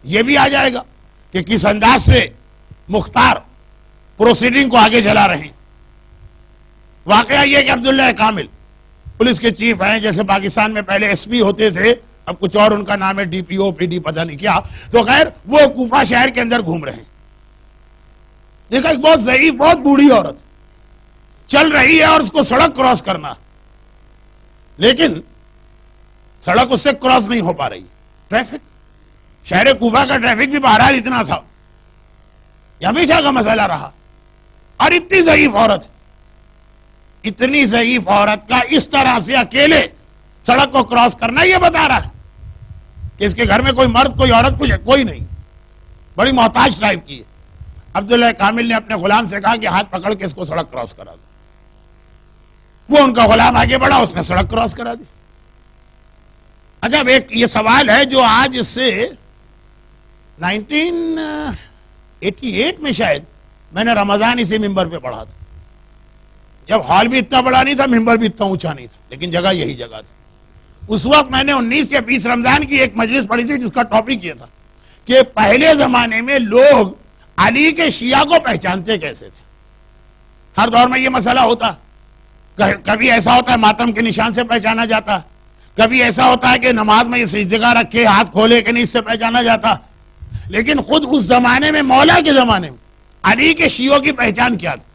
یہ بھی آ جائے گا کہ کس انداز سے مختار پروسیڈنگ کو آگے چلا رہے ہیں. واقعہ یہ کہ عبداللہ کامل پولیس کے چیف ہیں، جیسے پاکستان میں پہلے ایس پی ہوتے تھے، اب کچھ اور ان کا نام ہے، ڈی پی او پی ڈی پتہ نہیں کیا. تو خیر وہ کوفہ شہر کے اندر گھوم رہے ہیں. دیکھا ایک بہت ضعیف بہت بوڑھی عورت چل رہی ہے اور اس کو سڑک کراس کرنا، لیکن سڑک اس سے کراس نہیں ہو پا رہی. ٹریفک، شہر کوفہ کا ٹریفک بھی بہرحال اتنا تھا، یہ ہمیشہ کا مسئلہ رہا. اور اتنی ضعیف عورت، اتنی ضعیف عورت کا اس طرح سے اکیلے سڑک کو کراس کرنا، یہ بتا رہا ہے کہ اس کے گھر میں کوئی مرد کوئی عورت کچھ ہے کوئی نہیں، بڑی محتاج ٹائپ کی ہے. عبداللہ کامل نے اپنے غلام سے کہا کہ ہاتھ پکڑ کے اس کو سڑک کراس کرا دو. وہ ان کا غلام آگے بڑھا، اس نے سڑک کراس کرا دی. اچھا ایک یہ سوال ہے جو آج اس سے 1988 میں شاید میں نے رمضان اسی ممبر پہ پڑھا تھا، جب ہال بھی اتنا بڑا نہیں تھا، ممبر بھی اتنا اونچا نہیں تھا، لیکن جگہ یہی جگہ تھی. اس وقت میں نے 19 یا 20 رمضان کی ایک مجلس پڑھی تھی جس کا ٹاپک یہ تھا کہ پہلے زمانے میں لوگ علی کے شیعہ کو پہچانتے کیسے تھے. ہر دور میں یہ مسئلہ ہوتا، کبھی ایسا ہوتا ہے ماتم کے نشان سے پہچانا جاتا، کبھی ایسا ہوتا ہے کہ نماز میں یہ سجدہ رکھے ہاتھ کھولے کہ نہیں اس سے پہچانا جاتا. لیکن خود اس زمانے میں مولا کے زمانے میں علی کے شیعوں کی پہچان کیا تھی؟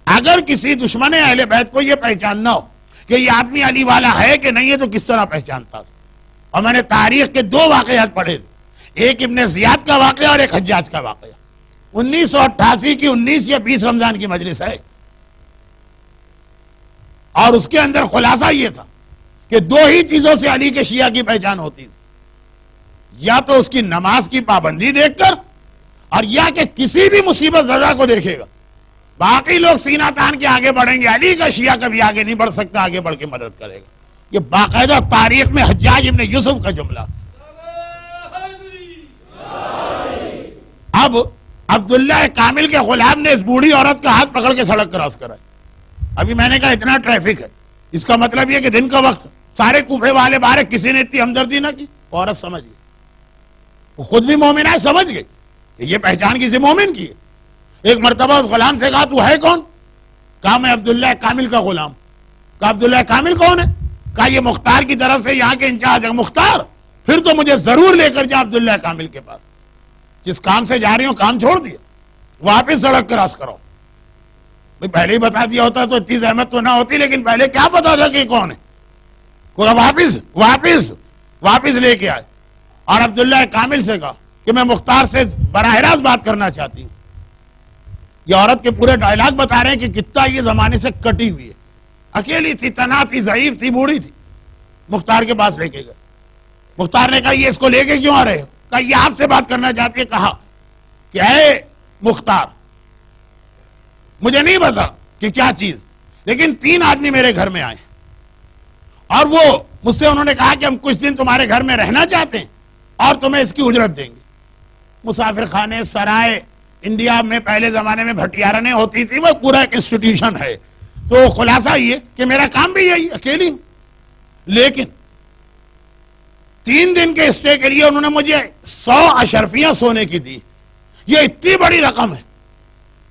اگر کسی دشمن اہل بیت کو یہ پہچاننا ہو کہ یہ آدمی علی والا ہے کہ نہیں ہے تو کس طرح پہچانتا تھا؟ اور میں نے تاریخ کے 2 واقعات پڑھے تھے، ایک ابن زیاد کا واقعہ اور ایک حجاج کا واقعہ. 1988 کی 19 یا 20 رمضان کی مجلس ہے، اور اس کے اندر خلاصہ یہ تھا کہ 2 ہی چیزوں سے علی کے شیعہ کی پہچان ہوتی تھی، یا تو اس کی نماز کی پابندی دیکھ کر، اور یا کہ کسی بھی مصیبت زدہ کو دیکھے گا. باقی لوگ سینہ تان کے آگے بڑھیں گے، علی کا شیعہ کبھی آگے نہیں بڑھ سکتا، آگے بڑھ کے مدد کرے گا. یہ باقاعدہ تاریخ میں حجاج ابن یوسف کا جملہ. اب عبداللہ کامل کے غلام نے اس بوڑھی عورت کا ہاتھ پکڑ کے سڑک کراس کرائی. ابھی میں نے کہا اتنا ٹریفک ہے، اس کا مطلب یہ کہ دن کا وقت سارے کوفے والے باہر، کسی نے اتنی ہمدردی نہ کی. عورت سمجھ گئی، وہ خود بھی مومن ہے، سمجھ گئی کہ یہ پہچان کسی مومن کی ہے. ایک مرتبہ اس غلام سے کہا تو ہے کون؟ کہا میں عبداللہ کامل کا غلام. کہا عبداللہ کامل کون ہے؟ کہا یہ مختار کی طرف سے یہاں کے انچارج ہے. مختار؟ پھر تو مجھے ضرور لے کر جا عبداللہ کامل کے پاس. جس کام سے جا رہی ہوں کام چھوڑ دیا، واپس سڑک کراس کرو. پہلے ہی بتا دیا ہوتا تو اتنی زحمت تو نہ ہوتی، لیکن پہلے کیا پتا تھا کہ کون ہے؟ واپس لے کے آئے اور عبداللہ کامل سے کہا کہ میں مختار سے براہ راست بات کرنا چاہتی ہوں. یہ عورت کے پورے ڈائلاگ بتا رہے ہیں کہ کتنا یہ زمانے سے کٹی ہوئی ہے، اکیلی تھی، تنہا تھی، ضعیف تھی، بوڑھی تھی. مختار کے پاس لے کے گئے. مختار نے کہا یہ اس کو لے کے کیوں آ رہے ہو؟ کہا یہ آپ سے بات کرنا چاہتی ہے. کہا کہ اے مختار، مجھے نہیں پتا کہ کیا چیز، لیکن 3 آدمی میرے گھر میں آئے اور وہ مجھ سے انہوں نے کہا کہ ہم کچھ دن تمہارے گھر میں رہنا چاہتے ہیں اور تمہیں اس کی اجرت دیں گے. مسافر خانے، سرائے، انڈیا میں پہلے زمانے میں بھٹیارنیں ہوتی تھی، وہ پورا ایک انسٹیٹیوشن ہے. تو خلاصہ یہ کہ میرا کام بھی یہی، اکیلی ہوں. لیکن 3 دن کے اسٹے کے لیے انہوں نے مجھے 100 اشرفیاں سونے کی دی. یہ اتنی بڑی رقم ہے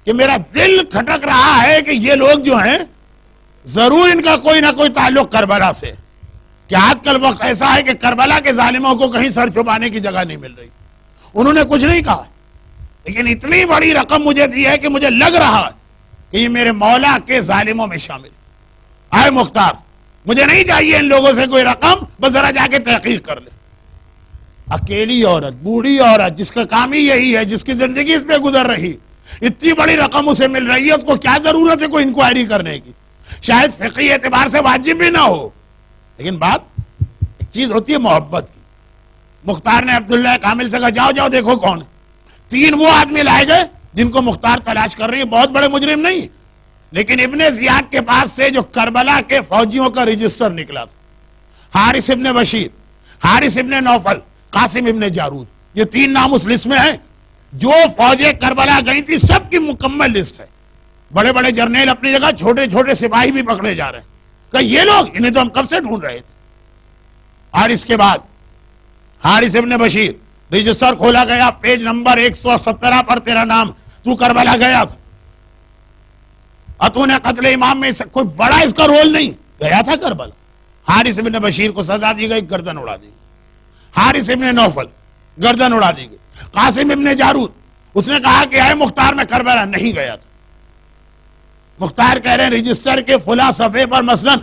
کہ میرا دل کھٹک رہا ہے کہ یہ لوگ جو ہیں ضرور ان کا کوئی نہ کوئی تعلق کربلا سے. کہ آج کل وقت ایسا ہے کہ کربلا کے ظالموں کو کہیں سر چھپانے کی جگہ نہیں مل رہی. انہوں نے کچھ نہیں کہا، لیکن اتنی بڑی رقم مجھے دی ہے کہ مجھے لگ رہا ہے کہ یہ میرے مولا کے ظالموں میں شامل. آئے مختار، مجھے نہیں چاہیے ان لوگوں سے کوئی رقم، بس ذرا جا کے تحقیق کر لے. اکیلی عورت، بوڑھی عورت، جس کا کام ہی یہی ہے، جس کی زندگی اس پہ گزر رہی، اتنی بڑی رقم اسے مل رہی ہے، اس کو کیا ضرورت ہے کوئی انکوائری کرنے کی؟ شاید فقہی اعتبار سے واجب بھی نہ ہو، لیکن بات ایک چیز ہوتی ہے محبت کی. مختار نے عبداللہ کامل سے کہا جاؤ جاؤ دیکھو کون ہے. 3 وہ آدمی لائے گئے جن کو مختار تلاش کر رہی ہے. بہت بڑے مجرم نہیں لیکن ابن زیاد کے پاس سے جو کربلا کے فوجیوں کا رجسٹر نکلا تھا, حارث ابن بشیر, حارث ابن نوفل, قاسم ابن جارود, یہ 3 نام اس لسٹ میں ہیں. جو فوجیں کربلا گئی تھی سب کی مکمل لسٹ ہے. بڑے بڑے جرنیل اپنی جگہ, چھوٹے چھوٹے سپاہی بھی پکڑے جا رہے ہیں کہ یہ لوگ, انہیں تو ہم کب سے ڈھونڈ رہے تھے. اور اس کے بعد حارث ابن بشیر, رجسٹر کھولا گیا, پیج نمبر 117 پر تیرا نام, تو کربلا گیا تھا اور تو نے قتل امام میں کوئی بڑا اس کا رول نہیں, گیا تھا کربلا. حارث ابن بشیر کو سزا دی گئی, گردن اڑا دی گئی. حارث ابن نوفل گردن اڑا دی گئی. قاسم ابن جارود اس نے کہا کہ اے مختار میں کربلا نہیں گیا تھا. مختار کہہ رہے ہیں رجسٹر کے فلاں صفحے پر مثلا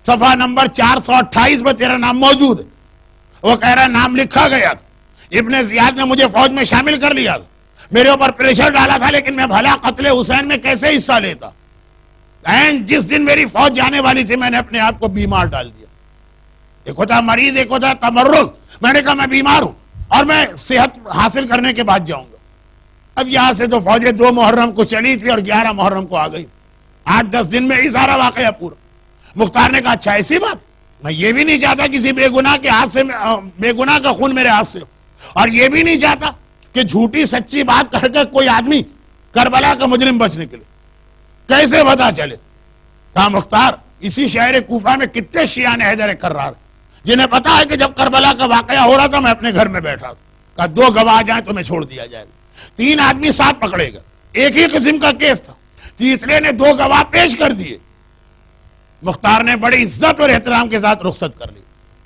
صفحہ نمبر 428 پر تیرا نام موجود ہے. وہ کہہ رہا ہے نام لکھا گیا تھا, ابن زیاد نے مجھے فوج میں شامل کر لیا تھا, میرے اوپر پریشر ڈالا تھا, لیکن میں بھلا قتل حسین میں کیسے حصہ لیتا. جس دن میری فوج جانے والی تھی میں نے اپنے آپ کو بیمار ڈال دیا. ایک ہوتا مریض, ایک ہوتا تمرد. میں نے کہا میں بیمار ہوں اور میں صحت حاصل کرنے کے بعد جاؤں گا. اب یہاں سے تو فوجیں 2 محرم کو چلی تھی اور 11 محرم کو آ گئی. 8-10 دن میں ہی سارا واقعہ پورا. مختار نے کہا اچھا ایسی بات, میں یہ بھی نہیں چاہتا کسی بے گناہ کے ہاتھ سے, بے گناہ کا خون میرے ہاتھ سے ہو, اور یہ بھی نہیں چاہتا کہ جھوٹی سچی بات کہہ کر کوئی آدمی کربلا کا مجرم بچ نکلے. کیسے پتا چلے؟ کہا مختار اسی شہر کوفہ میں کتنے شیعہ حیدر کرار جنہیں پتا ہے کہ جب کربلا کا واقعہ ہو رہا تھا میں اپنے گھر میں بیٹھا تھا. کہا 2 گواہ جائیں تو میں چھوڑ دیا جائے گا. 3 آدمی ساتھ پکڑے گا, ایک ہی قسم کا کیس تھا. تیسرے نے 2 گواہ پیش کر دیے. مختار نے بڑی عزت اور احترام کے ساتھ رخصت کر لی.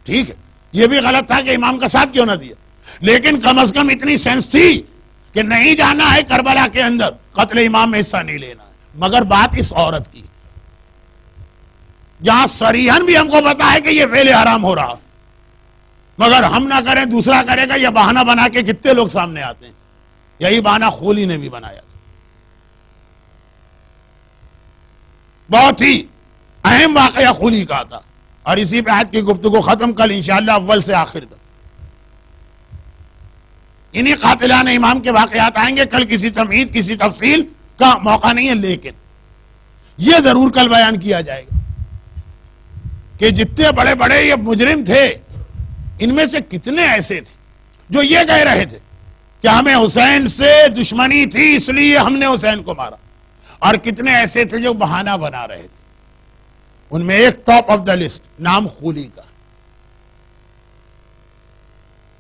ٹھیک ہے, یہ بھی غلط تھا کہ امام کا ساتھ کیوں نہ دیا, لیکن کم از کم اتنی سینس تھی کہ نہیں جانا ہے کربلا کے اندر, قتل امام میں حصہ نہیں لینا ہے. مگر بات اس عورت کی, جہاں صریحاً بھی ہم کو پتا ہے کہ یہ فعل حرام ہو رہا, مگر ہم نہ کریں دوسرا کرے گا, یہ بہانہ بنا کے کتنے لوگ سامنے آتے ہیں. یہی بہانہ خولی نے بھی بنایا تھا. بہت ہی اہم واقعہ خولی کا تھا, اور اسی پہ آج کی گفتگو ختم کل انشاءاللہ اول سے آخر تک. انہی قاتلان امام کے واقعات آئیں گے. کل کسی تمہید کسی تفصیل کا موقع نہیں ہے, لیکن یہ ضرور کل بیان کیا جائے گا کہ جتنے بڑے بڑے یہ مجرم تھے ان میں سے کتنے ایسے تھے جو یہ کہہ رہے تھے کہ ہمیں حسین سے دشمنی تھی اس لیے ہم نے حسین کو مارا, اور کتنے ایسے تھے جو بہانہ بنا رہے تھے. ان میں ایک ٹاپ آف دا لسٹ نام خولی کا.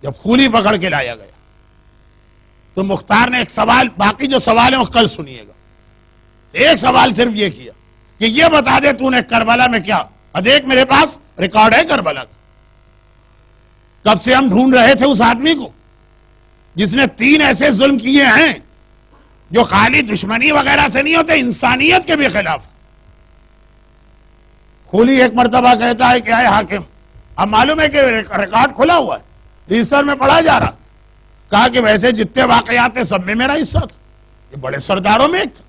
جب خولی پکڑ کے لایا گیا تو مختار نے ایک سوال, باقی جو سوال ہیں وہ کل سنیے گا, ایک سوال صرف یہ کیا کہ یہ بتا دے تو نے کربلا میں کیا, دیکھ میرے پاس ریکارڈ ہے کربلا کا, کب سے ہم ڈھونڈ رہے تھے اس آدمی کو جس نے 3 ایسے ظلم کیے ہیں جو خالی دشمنی وغیرہ سے نہیں ہوتے, انسانیت کے بھی خلاف. خولی ایک مرتبہ کہتا ہے کہ اے حاکم, اب معلوم ہے کہ ریکارڈ کھلا ہوا ہے, رجسٹر میں پڑھا جا رہا. کہا کہ ویسے جتنے واقعات ہیں سب میں میرا حصہ تھا, یہ بڑے سرداروں میں ایک تھا.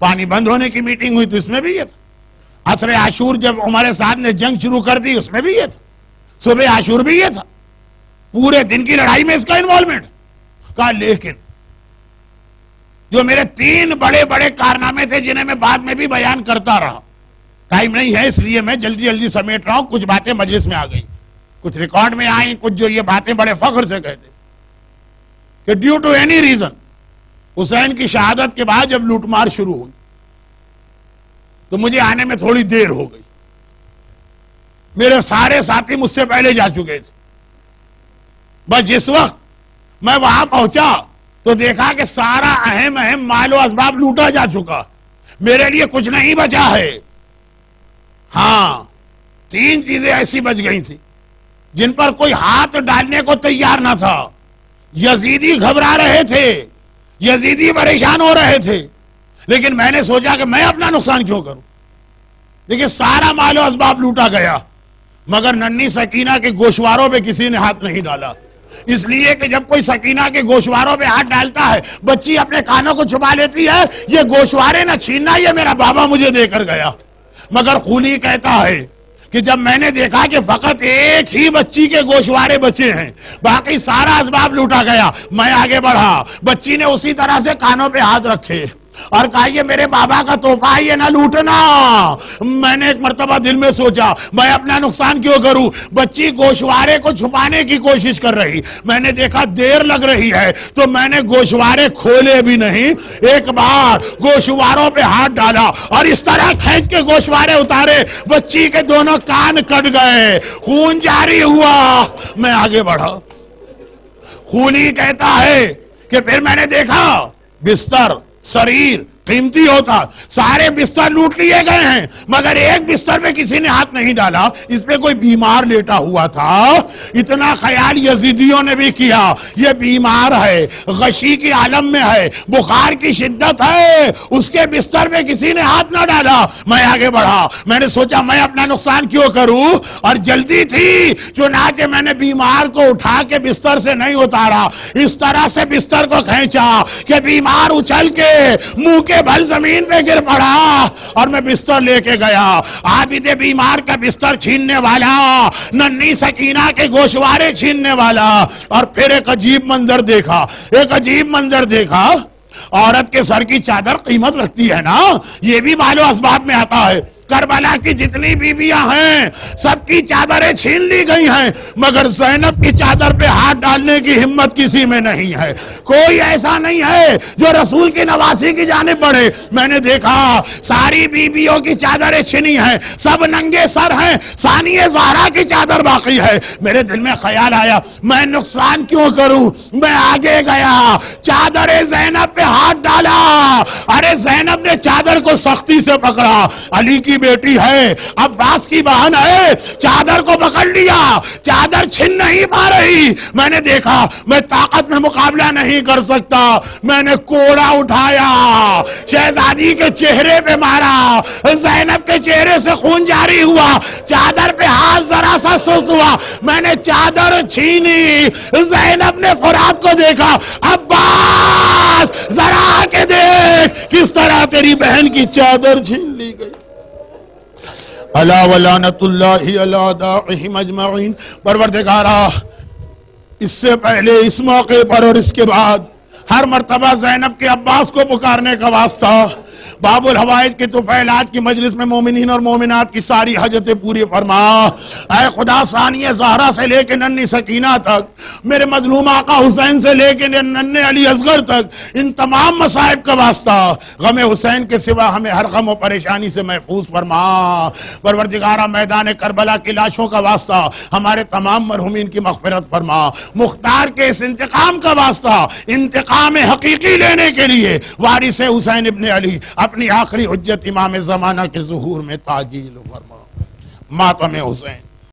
پانی بند ہونے کی میٹنگ ہوئی تو اس میں بھی یہ تھا. عصر عاشور جب عمر سعد نے جنگ شروع کر دی اس میں بھی یہ تھا. صبح عاشور بھی یہ تھا. پورے دن کی لڑائی میں اس کا انوالومنٹ. کہا لیکن جو میرے 3 بڑے بڑے کارنامے تھے جنہیں میں بعد میں بھی بیان کرتا رہا, ٹائم نہیں ہے اس لیے میں جلدی جلدی سمیٹ رہا ہوں. کچھ باتیں مجلس میں آ گئی, کچھ ریکارڈ میں آئیں, کچھ جو یہ باتیں بڑے فخر سے کہتے کہ ڈیو ٹو اینی ریزن حسین کی شہادت کے بعد جب لوٹ مار شروع ہوئی تو مجھے آنے میں تھوڑی دیر ہو گئی. میرے سارے ساتھی مجھ سے پہلے جا چکے تھے. بس جس وقت میں وہاں پہنچا تو دیکھا کہ سارا اہم مال و اسباب لوٹا جا چکا, میرے لیے کچھ نہیں بچا ہے. ہاں 3 چیزیں ایسی بچ گئی تھی جن پر کوئی ہاتھ ڈالنے کو تیار نہ تھا. یزیدی گھبرا رہے تھے, یزیدی پریشان ہو رہے تھے, لیکن میں نے سوچا کہ میں اپنا نقصان کیوں کروں. دیکھیں سارا مال و اسباب لوٹا گیا, مگر ننھی سکینہ کے گوشواروں پہ کسی نے ہاتھ نہیں ڈالا. اس لیے کہ جب کوئی سکینہ کے گوشواروں پہ ہاتھ ڈالتا ہے بچی اپنے کانوں کو چھپا لیتی ہے, یہ گوشوارے نہ چھیننا, یہ میرا بابا مجھے دے کر گیا. مگر خولی کہتا ہے کہ جب میں نے دیکھا کہ فقط ایک ہی بچی کے گوشوارے بچے ہیں، باقی سارا اسباب لوٹا گیا، میں آگے بڑھا، بچی نے اسی طرح سے کانوں پہ ہاتھ رکھے اور کہا یہ میرے بابا کا تحفہ ہے، یہ نہ لوٹنا۔ میں نے ایک مرتبہ دل میں سوچا میں اپنا نقصان کیوں کروں، بچی گوشوارے کو چھپانے کی کوشش کر رہی، میں نے دیکھا دیر لگ رہی ہے تو میں نے گوشوارے کھولے بھی نہیں، ایک بار گوشواروں پہ ہاتھ ڈالا اور اس طرح کھینچ کے گوشوارے اتارے، بچی کے دونوں کان کٹ گئے، خون جاری ہوا، میں آگے بڑھا۔ خون ہی کہتا ہے کہ پھر میں نے دیکھا بستر سریر قیمتی ہوتا، سارے بستر لوٹ لیے گئے ہیں، مگر ایک بستر پہ کسی نے ہاتھ نہیں ڈالا، اس پہ کوئی بیمار لیٹا ہوا تھا۔ اتنا خیال یزیدیوں نے بھی کیا یہ بیمار ہے، غشی کی عالم میں ہے، بخار کی شدت ہے، اس کے بستر پہ کسی نے ہاتھ نہ ڈالا۔ میں آگے بڑھا، میں نے سوچا میں اپنا نقصان کیوں کروں، اور جلدی تھی چنانچہ میں نے بیمار کو اٹھا کے بستر سے نہیں اتارا، اس طرح سے بستر کو کھینچا کہ بیمار اچھل کے منہ کے بھل زمین پہ گر پڑا، اور میں بستر لے کے گیا۔ عابد بیمار کا بستر چھیننے والا، ننھی سکینہ کے گوشوارے چھیننے والا، اور پھر ایک عجیب منظر دیکھا، عورت کے سر کی چادر قیمت رکھتی ہے نا، یہ بھی مال و اسباب میں آتا ہے۔ کربلا کی جتنی بیویاں ہیں سب کی چادریں چھین لی گئی ہیں، مگر زینب کی چادر پہ ہاتھ ڈالنے کی ہمت کسی میں نہیں ہے، کوئی ایسا نہیں ہے جو رسول کی نواسی کی جانب بڑھے۔ میں نے دیکھا ساری بیویوں کی چادریں چھنی ہیں، سب ننگے سر ہیں، ثانیہ زہرا کی چادر باقی ہے۔ میرے دل میں خیال آیا میں نقصان کیوں کروں، میں آگے گیا، چادر زینب پہ ہاتھ ڈالا، ارے زینب نے چادر کو سختی سے پکڑا، علی کی بیٹی ہے، عباس کی بہن ہے، چادر کو پکڑ لیا، چادر چھن نہیں پا رہی۔ میں نے دیکھا میں طاقت میں مقابلہ نہیں کر سکتا، میں نے کوڑا اٹھایا، شہزادی کے چہرے پہ مارا، زینب کے چہرے سے خون جاری ہوا، چادر پہ ہاتھ ذرا سا سست ہوا، میں نے چادر چھینی، زینب نے فرات کو دیکھا، عباس ذرا آ کے دیکھ کس طرح تیری بہن کی چادر چھین لی گئی۔ الا ولعنت اللہ علی داعہم اجمعین۔ پروردگارا اس سے پہلے اس موقع پر اور اس کے بعد ہر مرتبہ زینب کے عباس کو پکارنے کا واسطہ باب الحوائج کے طفیلات کی مجلس میں مومنین اور مومنات کی ساری حاجتیں پوری فرما۔ اے خدا ثانیہ زہرا سے لے کے ننھی سکینہ تک، میرے مظلوم آقا حسین سے لے کے ننھے علی اصغر تک، ان تمام مصائب کا واسطہ غم حسین کے سوا ہمیں ہر غم و پریشانی سے محفوظ فرما۔ پروردگارہ میدان کربلا کی لاشوں کا واسطہ ہمارے تمام مرحومین کی مغفرت فرما۔ مختار کے اس انتقام کا واسطہ انتقام حقیقی لینے کے لیے وارث حسین ابن علی اپنی آخری حجت امام زمانہ کے ظہور میں تعجیل فرما۔ ماتم حسین۔